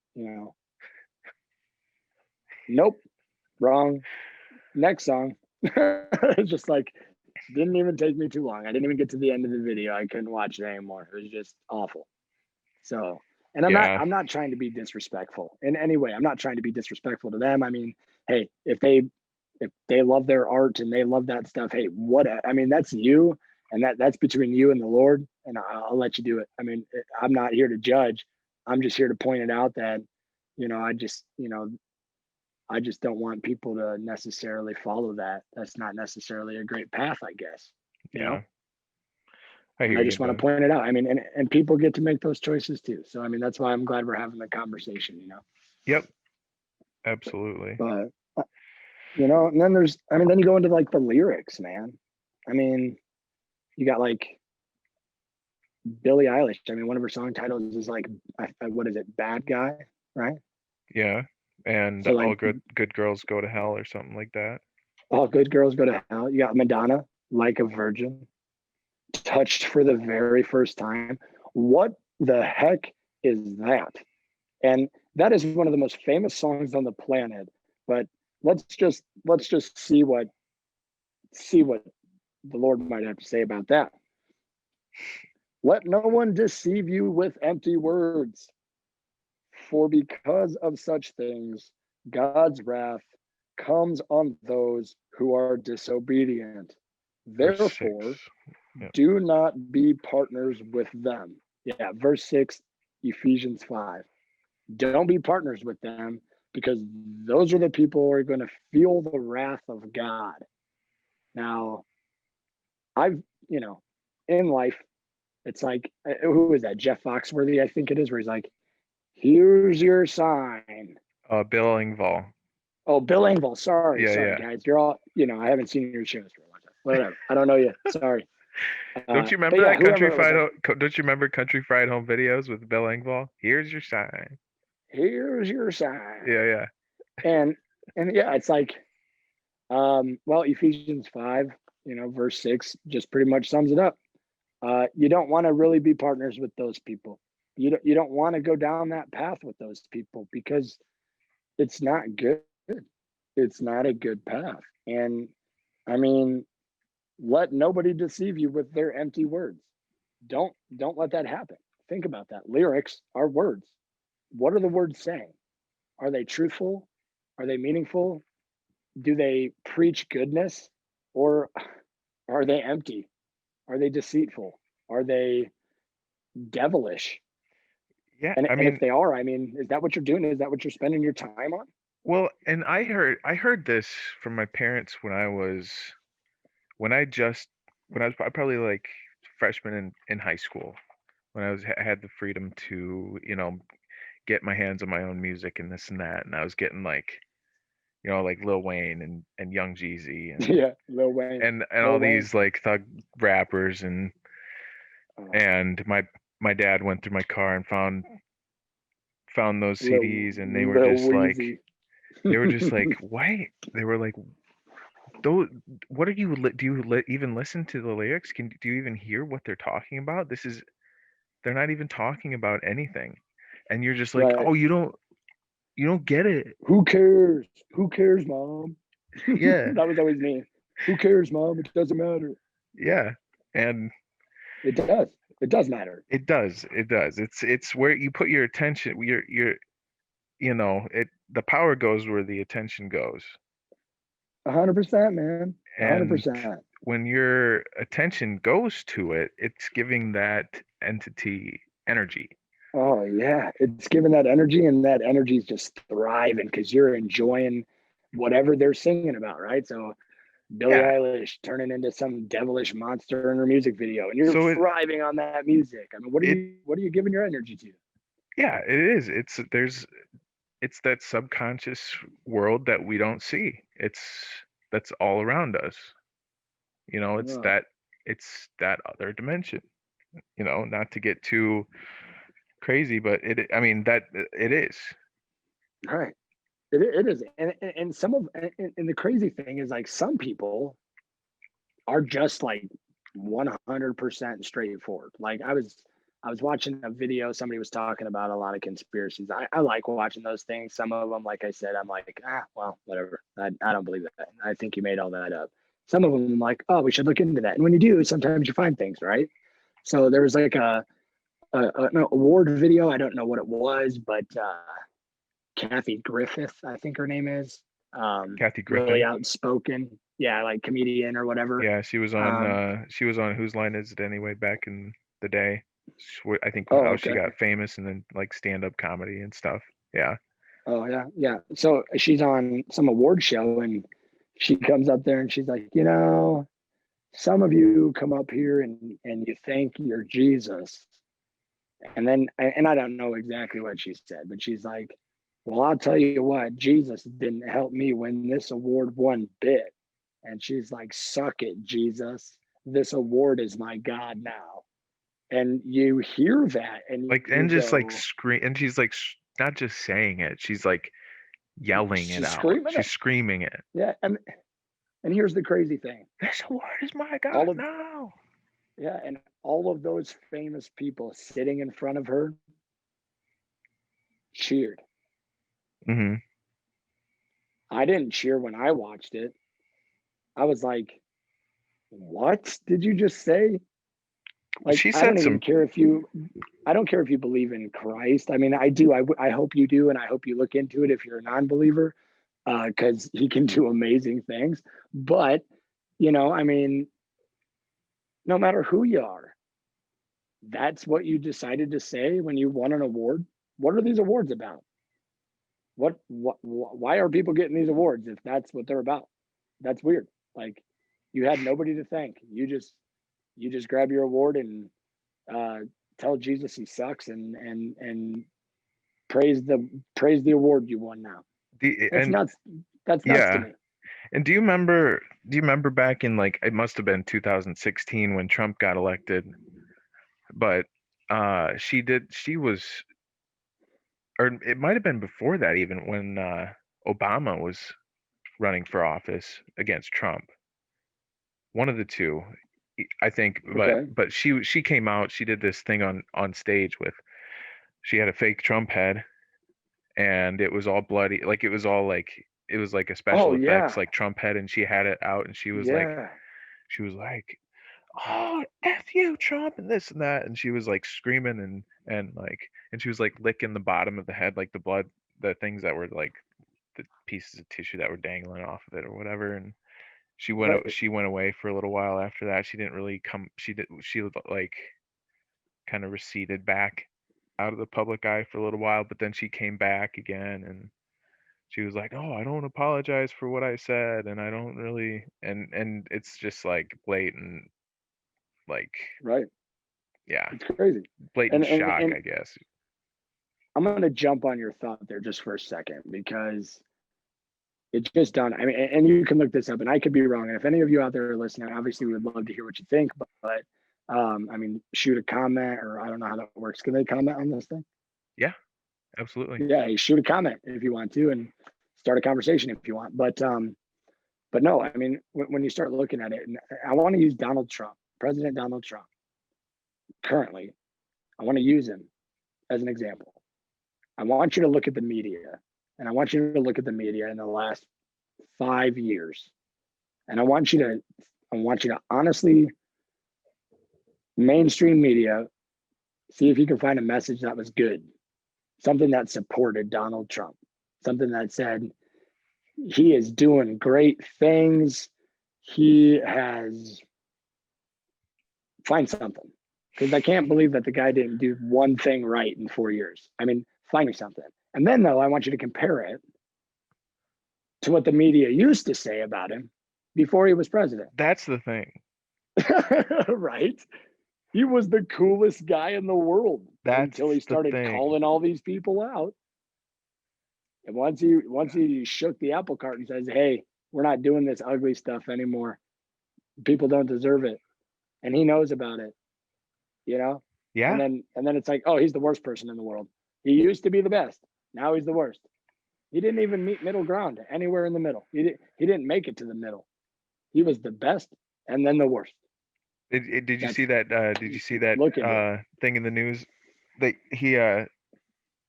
Speaker 1: Nope, wrong. Next song. It's just like didn't even take me too long. I didn't even get to the end of the video. I couldn't watch it anymore. It was just awful. So, and
Speaker 2: Yeah.
Speaker 1: I'm not trying to be disrespectful in any way. I'm not trying to be disrespectful to them. I mean, hey, if they love their art and they love that stuff, hey, what? I mean, that's you, and that's between you and the Lord, and I'll let you do it. I mean, I'm not here to judge. I'm just here to point it out that, I just don't want people to necessarily follow that. That's not necessarily a great path, I guess.
Speaker 2: Yeah, I
Speaker 1: And
Speaker 2: hear
Speaker 1: I
Speaker 2: you,
Speaker 1: just want to
Speaker 2: man.
Speaker 1: point it out. I mean, and people get to make those choices too. So I mean, that's why I'm glad we're having the conversation.
Speaker 2: Yep, absolutely.
Speaker 1: But and then then you go into like the lyrics, man. I mean, you got like Billie Eilish. I mean, one of her song titles is like, what is it, Bad Guy, right?
Speaker 2: Yeah, and
Speaker 1: So
Speaker 2: all
Speaker 1: like,
Speaker 2: good girls go to hell or something like that.
Speaker 1: all good girls go to hell. You got Madonna, Like a Virgin, Touched for the Very First Time. What the heck is that? And that is one of the most famous songs on the planet. But let's just see what the Lord might have to say about that. Let no one deceive you with empty words, for because of such things, God's wrath comes on those who are disobedient.
Speaker 2: Verse 6.
Speaker 1: Therefore,
Speaker 2: Yep.
Speaker 1: do not be partners with them. Yeah, verse 6, Ephesians 5. Don't be partners with them, because those are the people who are going to feel the wrath of God. Now, I've, in life, it's like, who is that? Jeff Foxworthy, I think it is, where he's like, here's your sign.
Speaker 2: Bill Engvall.
Speaker 1: Oh, Bill Engvall. Sorry,
Speaker 2: Yeah.
Speaker 1: guys. You're all, I haven't seen your shows for a long time. Whatever. I don't know you. Sorry.
Speaker 2: Don't you
Speaker 1: But
Speaker 2: remember
Speaker 1: yeah,
Speaker 2: that
Speaker 1: whoever it was like,
Speaker 2: Don't you remember Country Fried Home videos with Bill Engvall? Here's your sign.
Speaker 1: here's your sign.
Speaker 2: Yeah.
Speaker 1: And yeah, it's like, Well, Ephesians 5, verse 6 just pretty much sums it up. You don't want to really be partners with those people. You don't want to go down that path with those people because it's not good. It's not a good path. And I mean, let nobody deceive you with their empty words. Don't let that happen. Think about that. Lyrics are words. What are the words saying? Are they truthful? Are they meaningful? Do they preach goodness, or are they empty? Are they deceitful? Are they devilish?
Speaker 2: Yeah,
Speaker 1: And if they are, I mean, is that what you're doing? Is that what you're spending your time on?
Speaker 2: well, and I heard this from my parents when I just when I was probably like freshman in high school, when I had the freedom to, get my hands on my own music and this and that, and I was getting like, like Lil Wayne and Young Jeezy and
Speaker 1: Yeah, Lil Wayne.
Speaker 2: and
Speaker 1: Lil
Speaker 2: all
Speaker 1: Wayne.
Speaker 2: these like thug rappers,
Speaker 1: Oh,
Speaker 2: and my dad went through my car and found those CDs, and
Speaker 1: Lil Weezy.
Speaker 2: they were just like, why? They were like, those, what are you do you even listen to the lyrics? Do you even hear what they're talking about? They're not even talking about anything, and you're just like,
Speaker 1: Right.
Speaker 2: oh, you don't get it.
Speaker 1: Who cares? Who cares, mom?
Speaker 2: Yeah,
Speaker 1: That was always me. Who cares, mom? It doesn't matter.
Speaker 2: yeah, and
Speaker 1: It does. It does matter.
Speaker 2: it does. It's where you put your attention. It the power goes where the attention goes.
Speaker 1: 100%, man. hundred
Speaker 2: And
Speaker 1: percent.
Speaker 2: when your attention goes to it, it's giving that entity energy.
Speaker 1: Oh yeah, it's giving that energy, and that energy is just thriving because you're enjoying whatever they're singing about, right? So Billie
Speaker 2: Yeah.
Speaker 1: Eilish turning into some devilish monster in her music video, and you're
Speaker 2: So
Speaker 1: thriving on that music. I mean,
Speaker 2: it
Speaker 1: what are you giving your energy to?
Speaker 2: yeah, it is. It's that subconscious world that we don't see. That's all around us. It's
Speaker 1: Oh,
Speaker 2: that other dimension. Not to get too crazy, but I mean that it is.
Speaker 1: right. It is, and some of and the crazy thing is like some people are just like 100% straightforward. Like I was watching a video, somebody was talking about a lot of conspiracies. I like watching those things. Some of them, like I said, I'm like, well, whatever. I don't believe that. I think you made all that up. Some of them, I'm like, oh, we should look into that. And when you do, sometimes you find things, right? So there was like an award video. I don't know what it was, but Kathy Griffith, I think her name is,
Speaker 2: Kathy
Speaker 1: really
Speaker 2: Griffin.
Speaker 1: outspoken. Yeah, like comedian or whatever.
Speaker 2: Yeah,
Speaker 1: Um,
Speaker 2: she was on Whose Line Is It Anyway back in the day. I think
Speaker 1: oh,
Speaker 2: how she
Speaker 1: okay.
Speaker 2: got famous and then like stand-up comedy and stuff. Yeah.
Speaker 1: Oh, yeah. Yeah. So she's on some award show, and she comes up there and she's like, some of you come up here and you think you're Jesus. And I don't know exactly what she said, but she's like, well, I'll tell you what, Jesus didn't help me win this award one bit. And she's like, suck it, Jesus. This award is my God now. And you hear that and
Speaker 2: Like,
Speaker 1: you
Speaker 2: and just like
Speaker 1: go,
Speaker 2: scream, and she's like not just saying it, she's like yelling it
Speaker 1: she's
Speaker 2: out.
Speaker 1: screaming
Speaker 2: She's
Speaker 1: it.
Speaker 2: screaming it.
Speaker 1: Yeah. And here's the crazy thing.
Speaker 2: This award is my God
Speaker 1: All of
Speaker 2: now.
Speaker 1: Yeah, and all of those famous people sitting in front of her cheered.
Speaker 2: Hmm.
Speaker 1: I didn't cheer when I watched it. I was like, what did you just say? Like,
Speaker 2: She said some.
Speaker 1: I don't care if you believe in Christ. I mean, I do. I hope you do. And I hope you look into it if you're a non believer, because he can do amazing things. But, I mean, no matter who you are, that's what you decided to say when you won an award. What are these awards about? Why are people getting these awards if that's what they're about? That's weird. Like, you had nobody to thank. You just grab your award and uh, tell Jesus he sucks, and praise the award you won now. That's
Speaker 2: And
Speaker 1: nuts. That's nuts to
Speaker 2: yeah.
Speaker 1: me.
Speaker 2: And do you remember back in like it must have been 2016 when Trump got elected, but she was, or it might have been before that, even when Obama running for office against Trump. One of the two, I think.
Speaker 1: Okay.
Speaker 2: But she came out. She did this thing on stage with. She had a fake Trump head, and it was all bloody. Like it was like a
Speaker 1: Oh
Speaker 2: special effects
Speaker 1: yeah.
Speaker 2: like Trump head, and she had it out, and
Speaker 1: Yeah.
Speaker 2: she was like, "Oh, F you, Trump," and this and that, and she was like screaming and she was like licking the bottom of the head, like the blood, the things that were like the pieces of tissue that were dangling off of it or whatever. And
Speaker 1: Right.
Speaker 2: she went away for a little while after that. She didn't really come. She like kind of receded back out of the public eye for a little while, but then she came back again, and she was like, "Oh, I don't apologize for what I said, and I don't really," and it's just like blatant, like,
Speaker 1: Right.
Speaker 2: yeah,
Speaker 1: It's crazy.
Speaker 2: blatant shock,
Speaker 1: And
Speaker 2: I guess.
Speaker 1: I'm gonna jump on your thought there just for a second because it just dawned. I mean, and you can look this up, and I could be wrong. And if any of you out there are listening, obviously we would love to hear what you think. But I mean, shoot a comment, or I don't know how that works. Can they comment on this thing?
Speaker 2: Yeah, absolutely.
Speaker 1: Yeah, hey, shoot a comment if you want to, and start a conversation if you want. But no, I mean, when you start looking at it, and I want to use Donald Trump, President Donald Trump, currently. I want to use him as an example. I want you to look at the media, and I want you to look at the media in the last 5 years, and I want you to honestly, mainstream media, see if you can find a message that was good, something that supported Donald Trump, something that said he is doing great things. He has find something because I can't believe that the guy didn't do one thing right in 4 years. I mean, find me something. And then though, I want you to compare it to what the media used to say about him before he was president.
Speaker 2: That's the thing.
Speaker 1: Right? He was the coolest guy in the world
Speaker 2: That's
Speaker 1: until he
Speaker 2: the
Speaker 1: started
Speaker 2: thing.
Speaker 1: calling all these people out. And once he shook the apple cart and says, "Hey, we're not doing this ugly stuff anymore. People don't deserve it." And he knows about it, you know?
Speaker 2: Yeah,
Speaker 1: And then it's like, "Oh, he's the worst person in the world. He used to be the best. Now he's the worst." He didn't even meet middle ground anywhere in the middle. He didn't make it to the middle. He was the best and then the worst.
Speaker 2: did you
Speaker 1: That's
Speaker 2: see that? Did you see that
Speaker 1: look into it.
Speaker 2: thing in the news that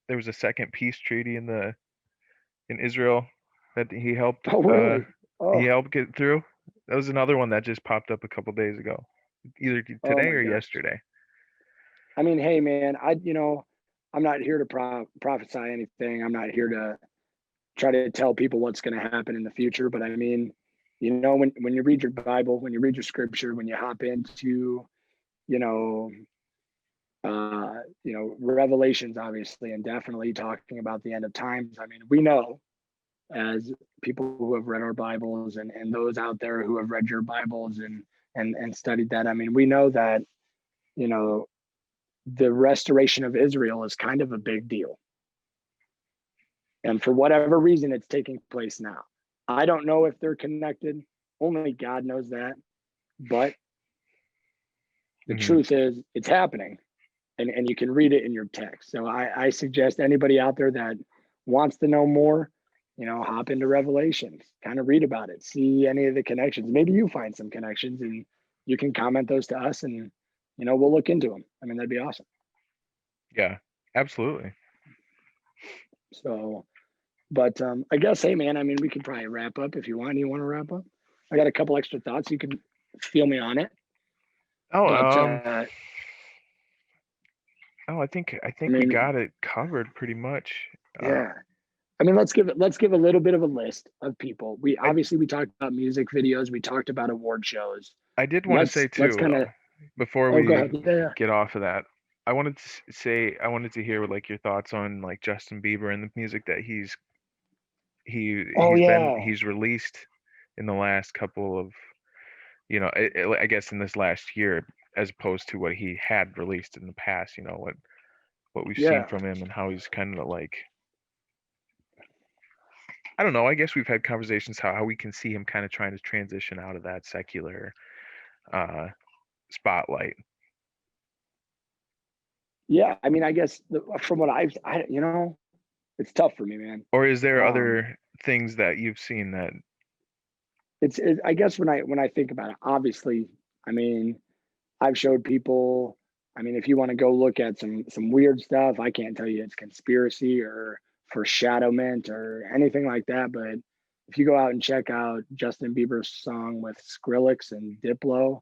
Speaker 2: there was a second peace treaty in Israel that
Speaker 1: Oh, really?
Speaker 2: he
Speaker 1: Oh,
Speaker 2: helped get through? That was another one that just popped up a couple days ago, either
Speaker 1: oh
Speaker 2: today
Speaker 1: my
Speaker 2: or
Speaker 1: gosh.
Speaker 2: yesterday.
Speaker 1: I mean, hey man, I'm not here to prophesy anything. I'm not here to try to tell people what's going to happen in the future. But I mean, when you read your Bible, when you read your scripture, when you hop into, you know, Revelations, obviously, and definitely talking about the end of times. I mean, we know as people who have read our Bibles and those out there who have read your Bibles and studied that. I mean, we know that, you know, the restoration of Israel is kind of a big deal. And for whatever reason, it's taking place now. I don't know if they're connected. Only God knows that. But the
Speaker 2: Hmm.
Speaker 1: truth is, it's happening. And you can read it in your text. So I suggest anybody out there that wants to know more, hop into Revelations, kind of read about it, see any of the connections. Maybe you find some connections and you can comment those to us and, we'll look into them. I mean, that'd be awesome.
Speaker 2: Yeah, absolutely.
Speaker 1: So, but I guess, hey, man, I mean, we could probably wrap up if you want. You want to wrap up? I got a couple extra thoughts. You can feel me on it.
Speaker 2: Oh,
Speaker 1: But
Speaker 2: I
Speaker 1: I
Speaker 2: think we
Speaker 1: mean,
Speaker 2: got it covered pretty much.
Speaker 1: yeah. I mean, let's give a little bit of a list of people.
Speaker 2: I
Speaker 1: We talked about music videos, we talked about award shows.
Speaker 2: I did want to say
Speaker 1: Let's
Speaker 2: too,
Speaker 1: kind of.
Speaker 2: before
Speaker 1: Oh, go
Speaker 2: we
Speaker 1: ahead. Yeah.
Speaker 2: get off of that, I wanted to hear like your thoughts on like Justin Bieber and the music that
Speaker 1: Oh yeah.
Speaker 2: he's released in the last couple of, I guess in this last year, as opposed to what he had released in the past. What we've seen
Speaker 1: Yeah.
Speaker 2: from him and how he's kind of like, I don't know. I guess we've had conversations how we can see him kind of trying to transition out of that secular uh, spotlight.
Speaker 1: Yeah. I mean, I guess from what it's tough for me, man.
Speaker 2: Or is there
Speaker 1: Um,
Speaker 2: other things that you've seen that
Speaker 1: I guess when I think about it, obviously, I mean, I've showed people. I mean, if you want to go look at some weird stuff, I can't tell you it's conspiracy or foreshadowment or anything like that. But if you go out and check out Justin Bieber's song with Skrillex and Diplo,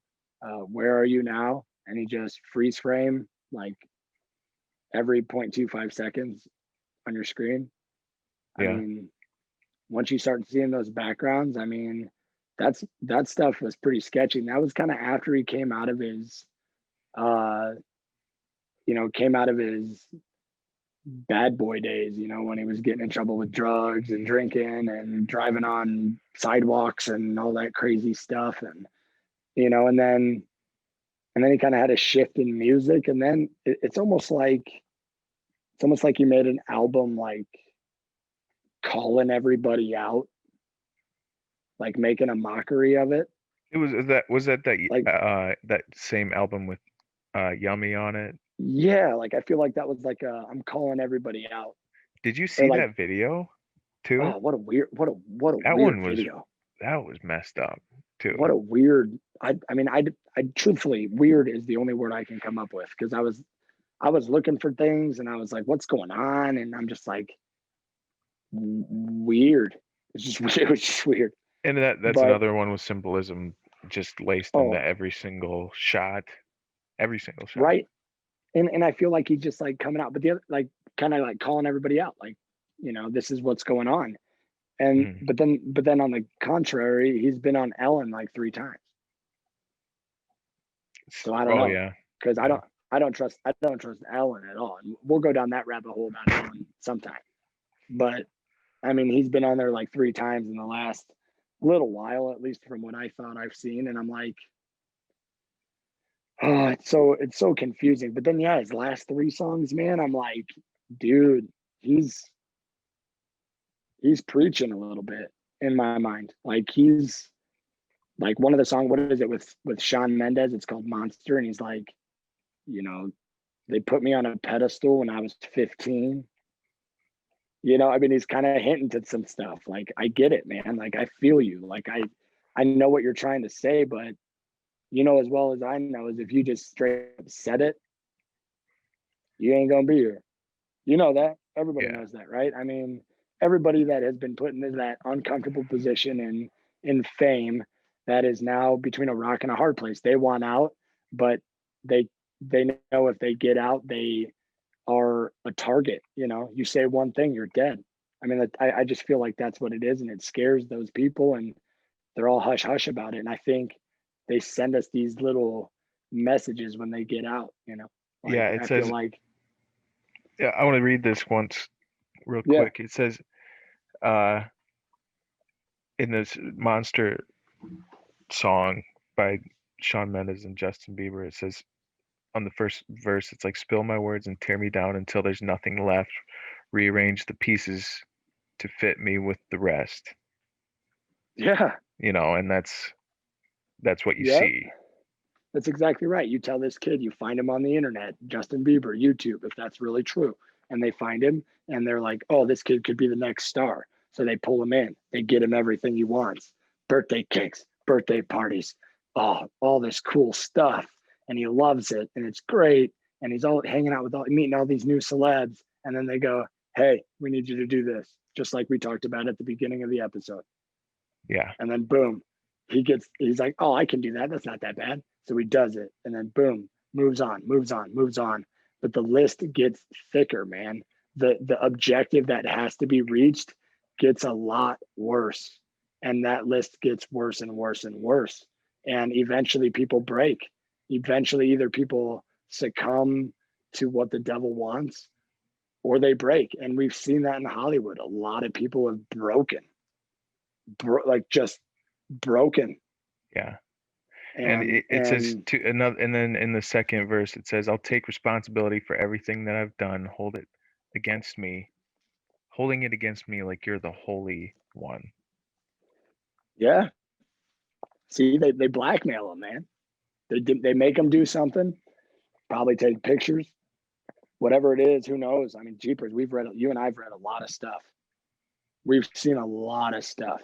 Speaker 1: "Where Are You Now," and he just freeze frame like every 0.25 seconds on your screen. I
Speaker 2: Yeah.
Speaker 1: mean, once you start seeing those backgrounds, I mean, that stuff was pretty sketchy. And that was kind of after he came out of his uh came out of his bad boy days, when he was getting in trouble with drugs and drinking and driving on sidewalks and all that crazy stuff. And, and then he kind of had a shift in music. And then it's almost like he made an album, like calling everybody out, like making a mockery of it.
Speaker 2: It was
Speaker 1: Like,
Speaker 2: that same album with Yummy on it.
Speaker 1: yeah, like I feel like that was like I'm calling everybody out.
Speaker 2: Did you
Speaker 1: Or
Speaker 2: see
Speaker 1: like,
Speaker 2: that video too?
Speaker 1: oh, what a
Speaker 2: That
Speaker 1: weird
Speaker 2: one was
Speaker 1: video.
Speaker 2: messed up too.
Speaker 1: What a weird. I mean, I truthfully, weird is the only word I can come up with, because I was looking for things and I was like, what's going on? And I'm just like, weird. It's just weird. It was just weird.
Speaker 2: And that's
Speaker 1: But
Speaker 2: another one with symbolism just laced into
Speaker 1: oh,
Speaker 2: every single shot. Every single shot.
Speaker 1: right. And I feel like he's just like coming out, but the other, like, kind of like calling everybody out, like, this is what's going on. And
Speaker 2: Mhm.
Speaker 1: but then on the contrary, he's been on Ellen like 3 times. So I don't
Speaker 2: Oh
Speaker 1: know,
Speaker 2: yeah.
Speaker 1: because
Speaker 2: Yeah.
Speaker 1: I don't trust Ellen at all. And we'll go down that rabbit hole about Ellen sometime. But I mean, he's been on there like 3 times in the last little while, at least from what I thought I've seen. And I'm like, oh, it's so confusing. But then yeah, his last 3 songs, man, I'm like, dude, he's he's preaching a little bit in my mind. Like, he's like, one of the song, what is it with Shawn Mendes? It's called Monster, and he's like, you know, they put me on a pedestal when I was 15. I mean, he's kind of hinting to some stuff. Like, I get it, man. Like, I feel you. Like, I know what you're trying to say, but as well as I know, is if you just straight up said it, you ain't gonna be here. You know that. Everybody
Speaker 2: Yeah.
Speaker 1: knows that, right? I mean, everybody that has been put into that uncomfortable position in fame, that is now between a rock and a hard place. They want out, but they they know if they get out, they are a target. You say one thing, you're dead. I mean, I just feel like that's what it is, and it scares those people, and they're all hush hush about it. And I think they send us these little messages when they get out.
Speaker 2: Yeah,
Speaker 1: Like,
Speaker 2: it
Speaker 1: I feel
Speaker 2: says,
Speaker 1: like,
Speaker 2: yeah, I want to read this once real
Speaker 1: yeah,
Speaker 2: quick. It says, uh, in this Monster song by Shawn Mendes and Justin Bieber, it says on the first verse, it's like, spill my words and tear me down until there's nothing left. Rearrange the pieces to fit me with the rest.
Speaker 1: yeah,
Speaker 2: And that's what you
Speaker 1: yeah.
Speaker 2: see.
Speaker 1: That's exactly right. You tell this kid, you find him on the internet, Justin Bieber, YouTube, if that's really true. And they find him and they're like, oh, this kid could be the next star. So they pull him in, they get him everything he wants: birthday cakes, birthday parties, all this cool stuff. And he loves it and it's great. And he's all hanging out with meeting all these new celebs. And then they go, hey, we need you to do this, just like we talked about at the beginning of the episode.
Speaker 2: Yeah.
Speaker 1: And then boom, he's like, oh, I can do that. That's not that bad. So he does it. And then boom, moves on, moves on, moves on. But the list gets thicker, man. The objective that has to be reached gets a lot worse. And that list gets worse and worse and worse. And eventually people break. Eventually either people succumb to what the devil wants, or they break. And we've seen that in Hollywood. A lot of people have broken, like, just broken.
Speaker 2: Yeah. And
Speaker 1: and
Speaker 2: it says
Speaker 1: and
Speaker 2: to another, and then in the second verse it says, I'll take responsibility for everything that I've done. Hold it against me, holding it against me like you're the Holy One.
Speaker 1: yeah, see, they blackmail them, man. They make them do something, probably take pictures, whatever it is. Who knows? I mean, jeepers, you and I've read a lot of stuff. We've seen a lot of stuff.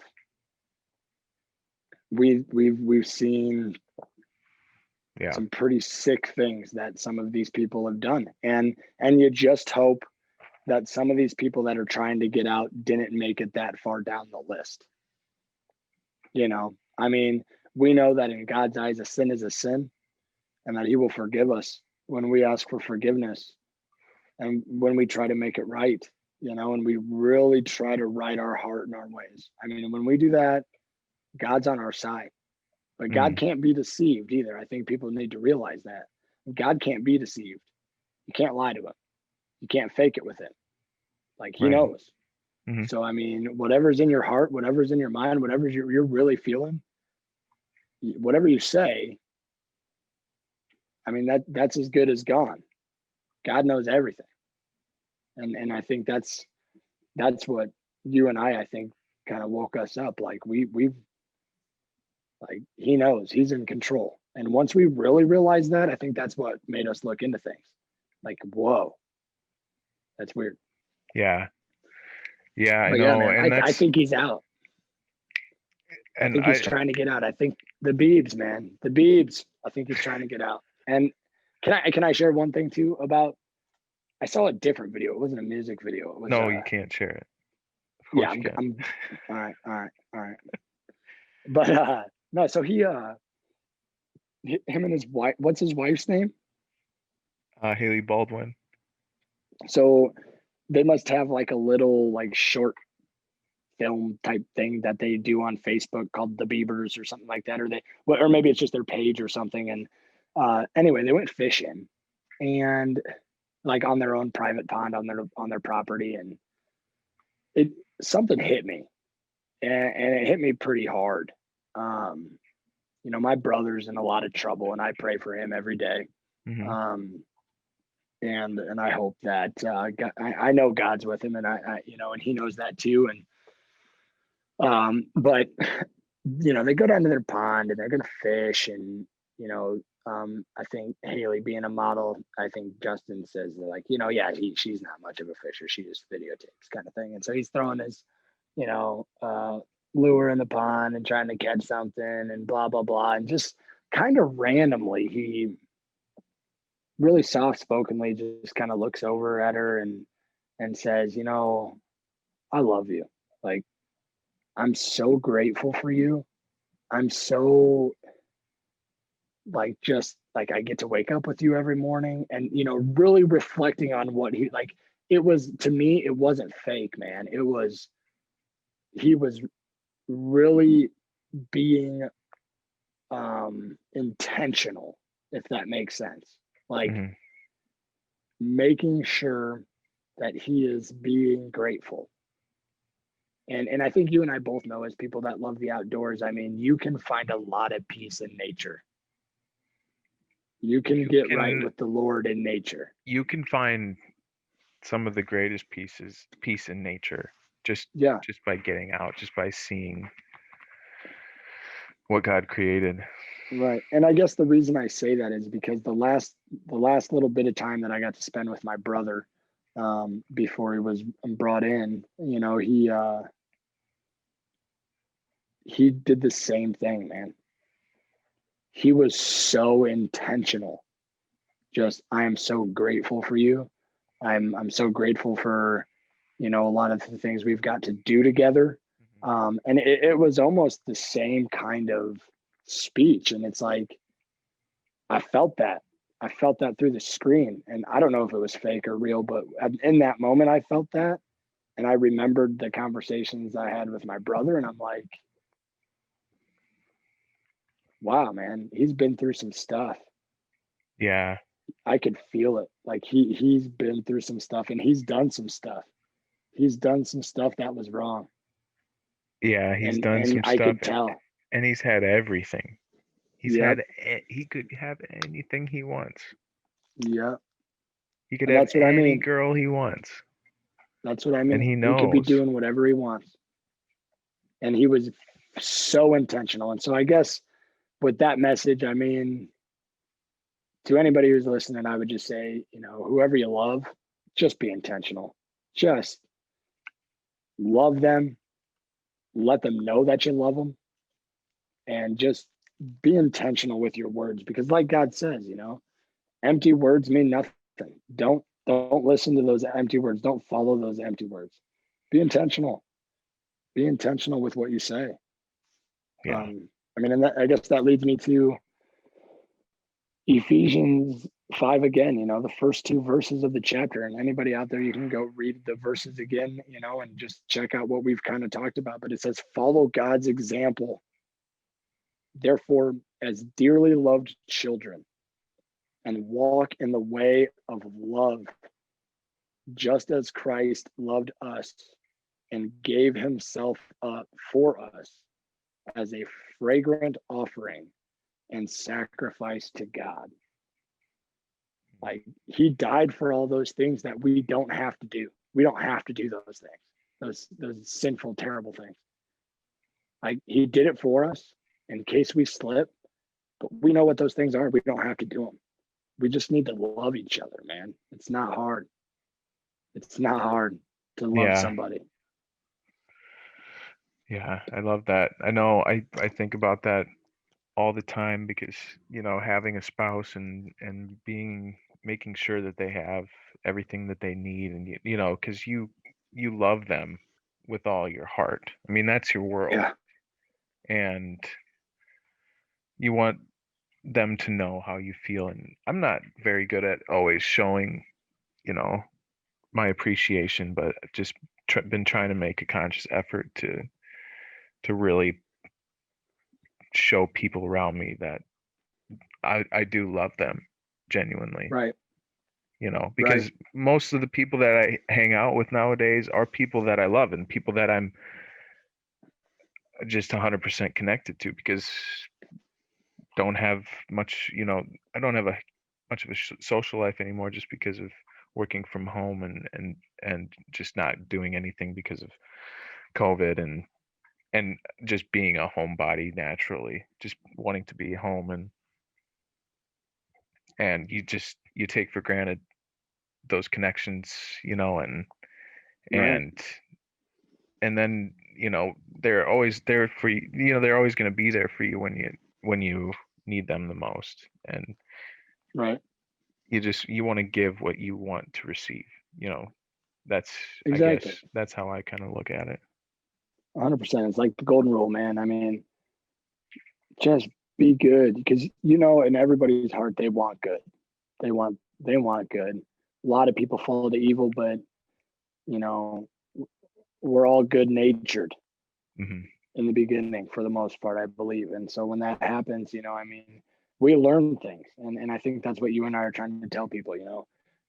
Speaker 1: we've seen
Speaker 2: Yeah.
Speaker 1: some pretty sick things that some of these people have done, and you just hope that some of these people that are trying to get out didn't make it that far down the list. I mean, we know that in God's eyes, a sin is a sin, and that He will forgive us when we ask for forgiveness and when we try to make it right. And we really try to right our heart and our ways. I mean, when we do that, God's on our side. But God can't be deceived either. I think people need to realize that. God can't be deceived. You can't lie to Him. You can't fake it with Him. Like, He
Speaker 2: Right.
Speaker 1: knows. So, I mean, whatever's in your heart, whatever's in your mind, whatever you're really feeling, whatever you say, I mean, that's as good as gone. God knows everything. And I think that's what you and I think kind of woke us up. Like we've like He knows, He's in control. And once we really realized that, I think that's what made us look into things. Like, whoa, that's weird.
Speaker 2: Yeah. Yeah, I
Speaker 1: But yeah,
Speaker 2: know.
Speaker 1: man,
Speaker 2: And
Speaker 1: I
Speaker 2: that's,
Speaker 1: think he's out. I
Speaker 2: and
Speaker 1: think he's trying to get out. I think the Beebs, man, the Beebs. I think he's trying to get out. And can I share one thing too about? I saw a different video. It wasn't a music video. It was
Speaker 2: no, you can't share it. Of
Speaker 1: yeah.
Speaker 2: course you can't.
Speaker 1: I'm all right. But no. So him and his wife. What's his wife's name?
Speaker 2: Haley Baldwin.
Speaker 1: So they must have like a little like short film type thing that they do on Facebook called the Beavers or something like that, or maybe it's just their page or something. And anyway, they went fishing and like on their own private pond on their property, and it something hit me, and it hit me pretty hard. My brother's in a lot of trouble, and I pray for him every day. Um, and I hope that God, I know God's with him, and and he knows that too. But they go down to their pond and they're gonna fish, and I think Haley being a model, I think Justin says that, like, yeah, she's not much of a fisher, she just videotapes kind of thing. And so he's throwing his, lure in the pond and trying to catch something and blah blah blah, and just kind of randomly he really soft spokenly just kind of looks over at her and says, I love you. Like, I'm so grateful for you. I'm so like, just like, I get to wake up with you every morning, and really reflecting on what he like. It was, to me, it wasn't fake, man. He was really being intentional, if that makes sense. Like, making sure that he is being grateful. And I think you and I both know, as people that love the outdoors, I mean, you can find a lot of peace in nature. You can get right with the Lord in nature.
Speaker 2: You can find some of the greatest peace in nature just by getting out, just by seeing what God created.
Speaker 1: Right. And I guess the reason I say that is because the last little bit of time that I got to spend with my brother, before he was brought in, he did the same thing, man. He was so intentional. Just, I am so grateful for you. I'm so grateful for, a lot of the things we've got to do together. And it was almost the same kind of speech. And it's like, I felt that through the screen, and I don't know if it was fake or real, but in that moment I felt that. And I remembered the conversations I had with my brother, and I'm like, wow, man, he's been through some stuff.
Speaker 2: Yeah.
Speaker 1: I could feel it. Like, he's been through some stuff, and he's done some stuff. He's done some stuff that was wrong.
Speaker 2: Yeah, he's done
Speaker 1: and
Speaker 2: some
Speaker 1: I
Speaker 2: stuff,
Speaker 1: could tell.
Speaker 2: and he's had everything. He could have anything he wants.
Speaker 1: Yeah.
Speaker 2: He could
Speaker 1: And
Speaker 2: have
Speaker 1: that's what I
Speaker 2: any
Speaker 1: mean.
Speaker 2: girl he wants.
Speaker 1: That's what I mean.
Speaker 2: And he
Speaker 1: He could be
Speaker 2: knows.
Speaker 1: doing whatever he wants. And he was so intentional. And so I guess with that message, I mean, to anybody who's listening, I would just say, whoever you love, just be intentional. Just love them. Let them know that you love them. and just be intentional with your words, because like God says, empty words mean nothing. Don't listen to those empty words. Don't follow those empty words. Be intentional. Be intentional with what you say.
Speaker 2: Yeah.
Speaker 1: And I guess that leads me to Ephesians 5 again, the first two verses of the chapter. And anybody out there, you can go read the verses again, and just check out what we've kind of talked about. But it says, follow God's example. Therefore, as dearly loved children, and walk in the way of love, just as Christ loved us and gave himself up for us as a fragrant offering and sacrifice to God. Like, he died for all those things that we don't have to do. We don't have to do those things, those sinful, terrible things. Like, he did it for us in case we slip, but we know what those things are. We don't have to do them. We just need to love each other, man. It's not hard. It's not hard to love
Speaker 2: Yeah.
Speaker 1: somebody.
Speaker 2: Yeah. I love that. I know I think about that all the time because, having a spouse and making sure that they have everything that they need, and because you love them with all your heart. I mean, that's your world.
Speaker 1: Yeah.
Speaker 2: And you want them to know how you feel. And I'm not very good at always showing, my appreciation, but just been trying to make a conscious effort to really show people around me that I do love them genuinely.
Speaker 1: Right.
Speaker 2: Because
Speaker 1: Right.
Speaker 2: most of the people that I hang out with nowadays are people that I love and people that I'm just 100% connected to, because don't have much, I don't have much of a social life anymore, just because of working from home and just not doing anything because of COVID and just being a homebody naturally, just wanting to be home, and you take for granted those connections, and
Speaker 1: Right.
Speaker 2: and and then they're always there for you. They're always going to be there for you when you need them the most, and
Speaker 1: Right.
Speaker 2: you want to give what you want to receive. That's I guess
Speaker 1: Exactly.
Speaker 2: that's how I kind of look at it.
Speaker 1: 100%. It's like the golden rule, man. I mean, just be good, because in everybody's heart they want good. They want good. A lot of people fall to evil, but you know we're all good natured
Speaker 2: Hmm.
Speaker 1: in the beginning for the most part, I believe. And so when that happens, we learn things. And I think that's what you and I are trying to tell people.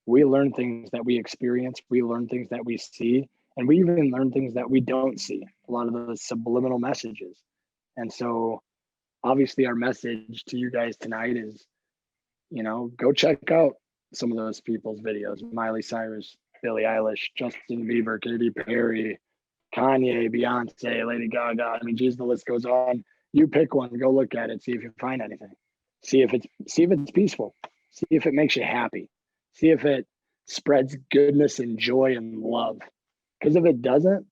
Speaker 1: We learn things that we experience, we learn things that we see, and we even learn things that we don't see, a lot of those subliminal messages. And so obviously our message to you guys tonight is, go check out some of those people's videos: Miley Cyrus, Billie Eilish, Justin Bieber, Katy Perry, Kanye, Beyonce, Lady Gaga. I mean, geez, the list goes on. You pick one, go look at it, see if you find anything. See if it's peaceful. See if it makes you happy. See if it spreads goodness and joy and love. Because if it doesn't,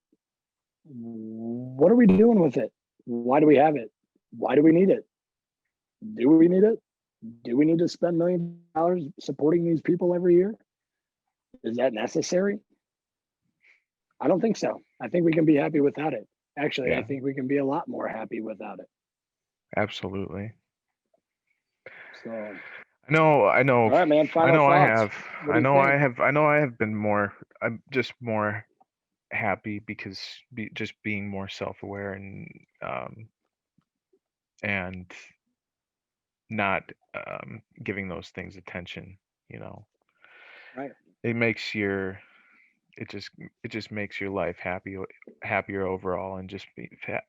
Speaker 1: what are we doing with it? Why do we have it? Why do we need it? Do we need it? Do we need to spend $millions supporting these people every year? Is that necessary? I don't think so. I think we can be happy without it. Actually, I
Speaker 2: Yeah,
Speaker 1: think we can be a lot more happy without it.
Speaker 2: absolutely.
Speaker 1: So,
Speaker 2: I know,
Speaker 1: all right, man.
Speaker 2: I
Speaker 1: Final
Speaker 2: know I
Speaker 1: thoughts.
Speaker 2: have,
Speaker 1: What do you think?
Speaker 2: I know I have been more, I'm just more happy because just being more self-aware and not giving those things attention, you know.
Speaker 1: Right.
Speaker 2: It makes your it just makes your life happier overall, and just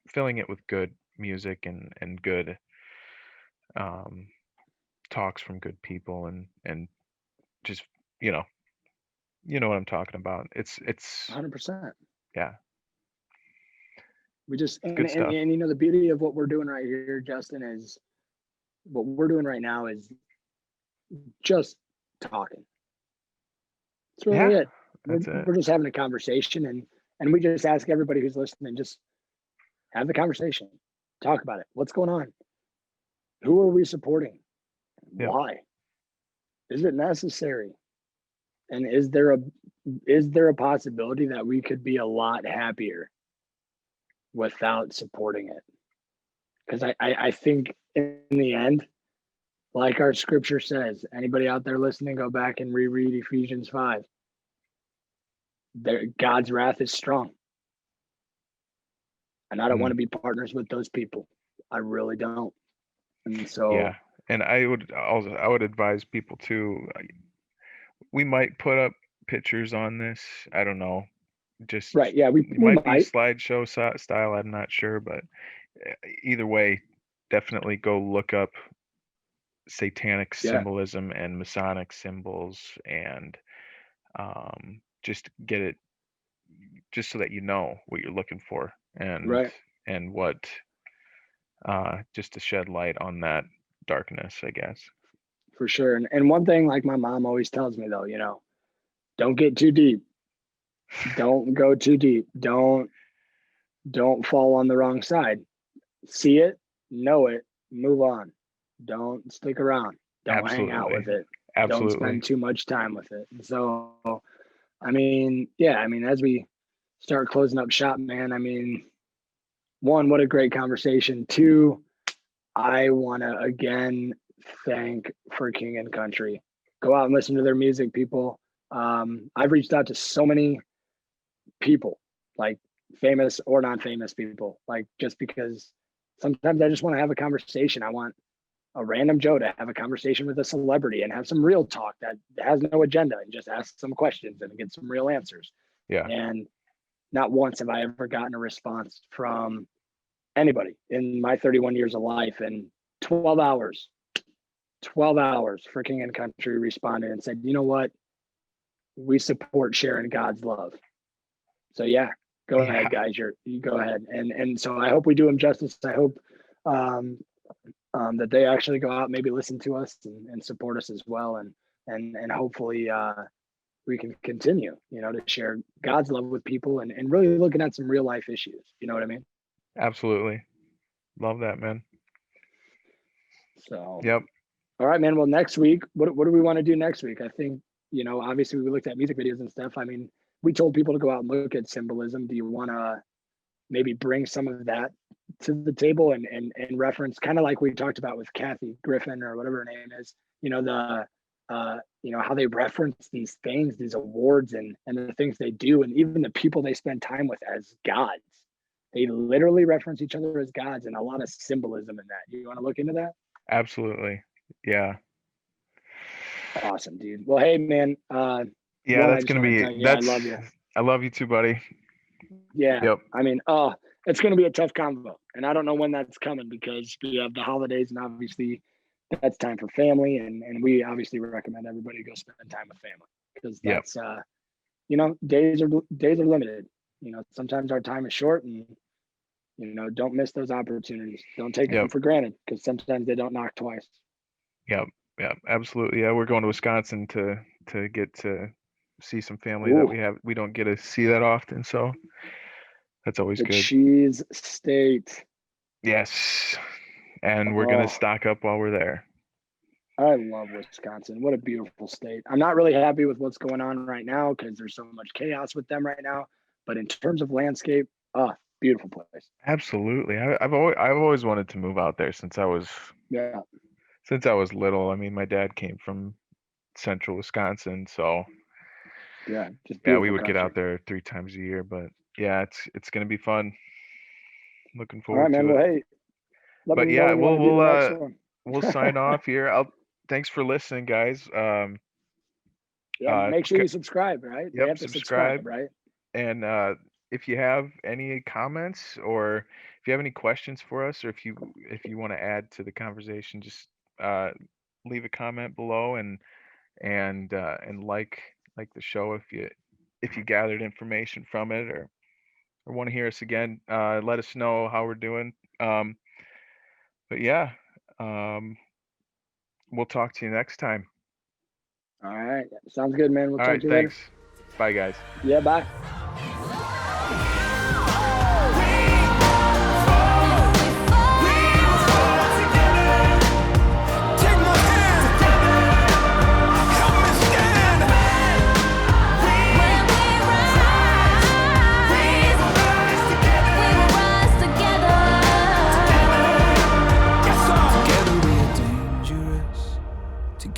Speaker 2: filling it with good music and good um talks from good people, and just you know what I'm talking about. It's
Speaker 1: 100%.
Speaker 2: yeah,
Speaker 1: We just,
Speaker 2: it's
Speaker 1: and,
Speaker 2: good
Speaker 1: and,
Speaker 2: stuff.
Speaker 1: and, the beauty of what we're doing right here, Justin, is what we're doing right now is just talking. That's really
Speaker 2: Yeah,
Speaker 1: it. We're,
Speaker 2: that's it.
Speaker 1: we're just having a conversation, and we just ask everybody who's listening, just have the conversation. Talk about it. What's going on? Who are we supporting?
Speaker 2: Yep.
Speaker 1: Why? Is it necessary? And is there a possibility that we could be a lot happier without supporting it? Because I think in the end, like our scripture says, anybody out there listening, go back and reread Ephesians 5. God's wrath is strong. And I don't want to be partners with those people. I really don't. And so
Speaker 2: yeah, and I would advise people too. We might put up pictures on this. I don't know. Just
Speaker 1: right, yeah, we
Speaker 2: might be
Speaker 1: might.
Speaker 2: slideshow style. I'm not sure, but either way, definitely go look up satanic symbolism and Masonic symbols, and just get it, just so that you know what you're looking for, and
Speaker 1: Right.
Speaker 2: and what, just to shed light on that darkness, I guess.
Speaker 1: For sure. And one thing, like my mom always tells me though, don't get too deep. Don't go too deep. Don't fall on the wrong side. See it, know it, move on. Don't stick around. Don't hang out with it. Don't spend too much time with it. And so, I mean, as we start closing up shop, man, I mean, one, what a great conversation. Two, I want to again thank For King and Country. Go out and listen to their music, people. I've reached out to so many people, like famous or non-famous people, like just because sometimes I just want to have a conversation. I want a random Joe to have a conversation with a celebrity and have some real talk that has no agenda and just ask some questions and get some real answers.
Speaker 2: Yeah.
Speaker 1: And not once have I ever gotten a response from anybody in my 31 years of life. And 12 hours, For King and Country responded and said, you know what? We support sharing God's love. So yeah, go ahead, guys. You go ahead. And so I hope we do them justice. I hope that they actually go out, maybe listen to us and support us as well. And hopefully we can continue, to share God's love with people and really looking at some real life issues. You know what I mean?
Speaker 2: Absolutely. Love that, man.
Speaker 1: So,
Speaker 2: yep.
Speaker 1: All right, man. Well, next week, what do we want to do next week? I think, obviously we looked at music videos and stuff. I mean, we told people to go out and look at symbolism. Do you want to maybe bring some of that to the table and reference, kind of like we talked about with Kathy Griffin or whatever her name is, how they reference these things, these awards and the things they do, and even the people they spend time with as gods. They literally reference each other as gods, and a lot of symbolism in that. You want to look into that?
Speaker 2: Absolutely. Yeah.
Speaker 1: Awesome, dude. Well, hey, man.
Speaker 2: Yeah, that's going to be,
Speaker 1: I love you.
Speaker 2: I love you too, buddy.
Speaker 1: Yeah.
Speaker 2: Yep.
Speaker 1: I mean, it's going to be a tough convo, and I don't know when that's coming because we have the holidays, and obviously that's time for family, and we obviously recommend everybody go spend time with family because that's, days are limited. Sometimes our time is short, and don't miss those opportunities. Don't take them for granted because sometimes they don't knock twice.
Speaker 2: Yep. Yeah, absolutely. Yeah, we're going to Wisconsin to get to see some family that we don't get to see that often. So that's always good.
Speaker 1: Cheese State.
Speaker 2: Yes. And we're going to stock up while we're there.
Speaker 1: I love Wisconsin. What a beautiful state. I'm not really happy with what's going on right now because there's so much chaos with them right now. But in terms of landscape, beautiful place.
Speaker 2: Absolutely. I've always wanted to move out there since I was little. I mean, my dad came from central Wisconsin, so we would get out there 3 times a year. But yeah, it's gonna be fun. Looking forward to it.
Speaker 1: Well, hey,
Speaker 2: but yeah, we'll sign off here. Thanks for listening, guys.
Speaker 1: Make sure you subscribe, right?
Speaker 2: Yep,
Speaker 1: you have to subscribe, right?
Speaker 2: And if you have any comments or if you have any questions for us, or if you want to add to the conversation, just leave a comment below and like the show if you gathered information from it or want to hear us again. Let us know how we're doing. But yeah, we'll talk to you next time.
Speaker 1: All right, sounds good, man. We'll talk to you
Speaker 2: thanks.
Speaker 1: Later.
Speaker 2: Bye, guys.
Speaker 1: Yeah, bye.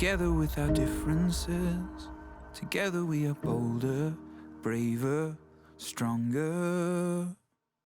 Speaker 3: Together with our differences, together we are bolder, braver, stronger.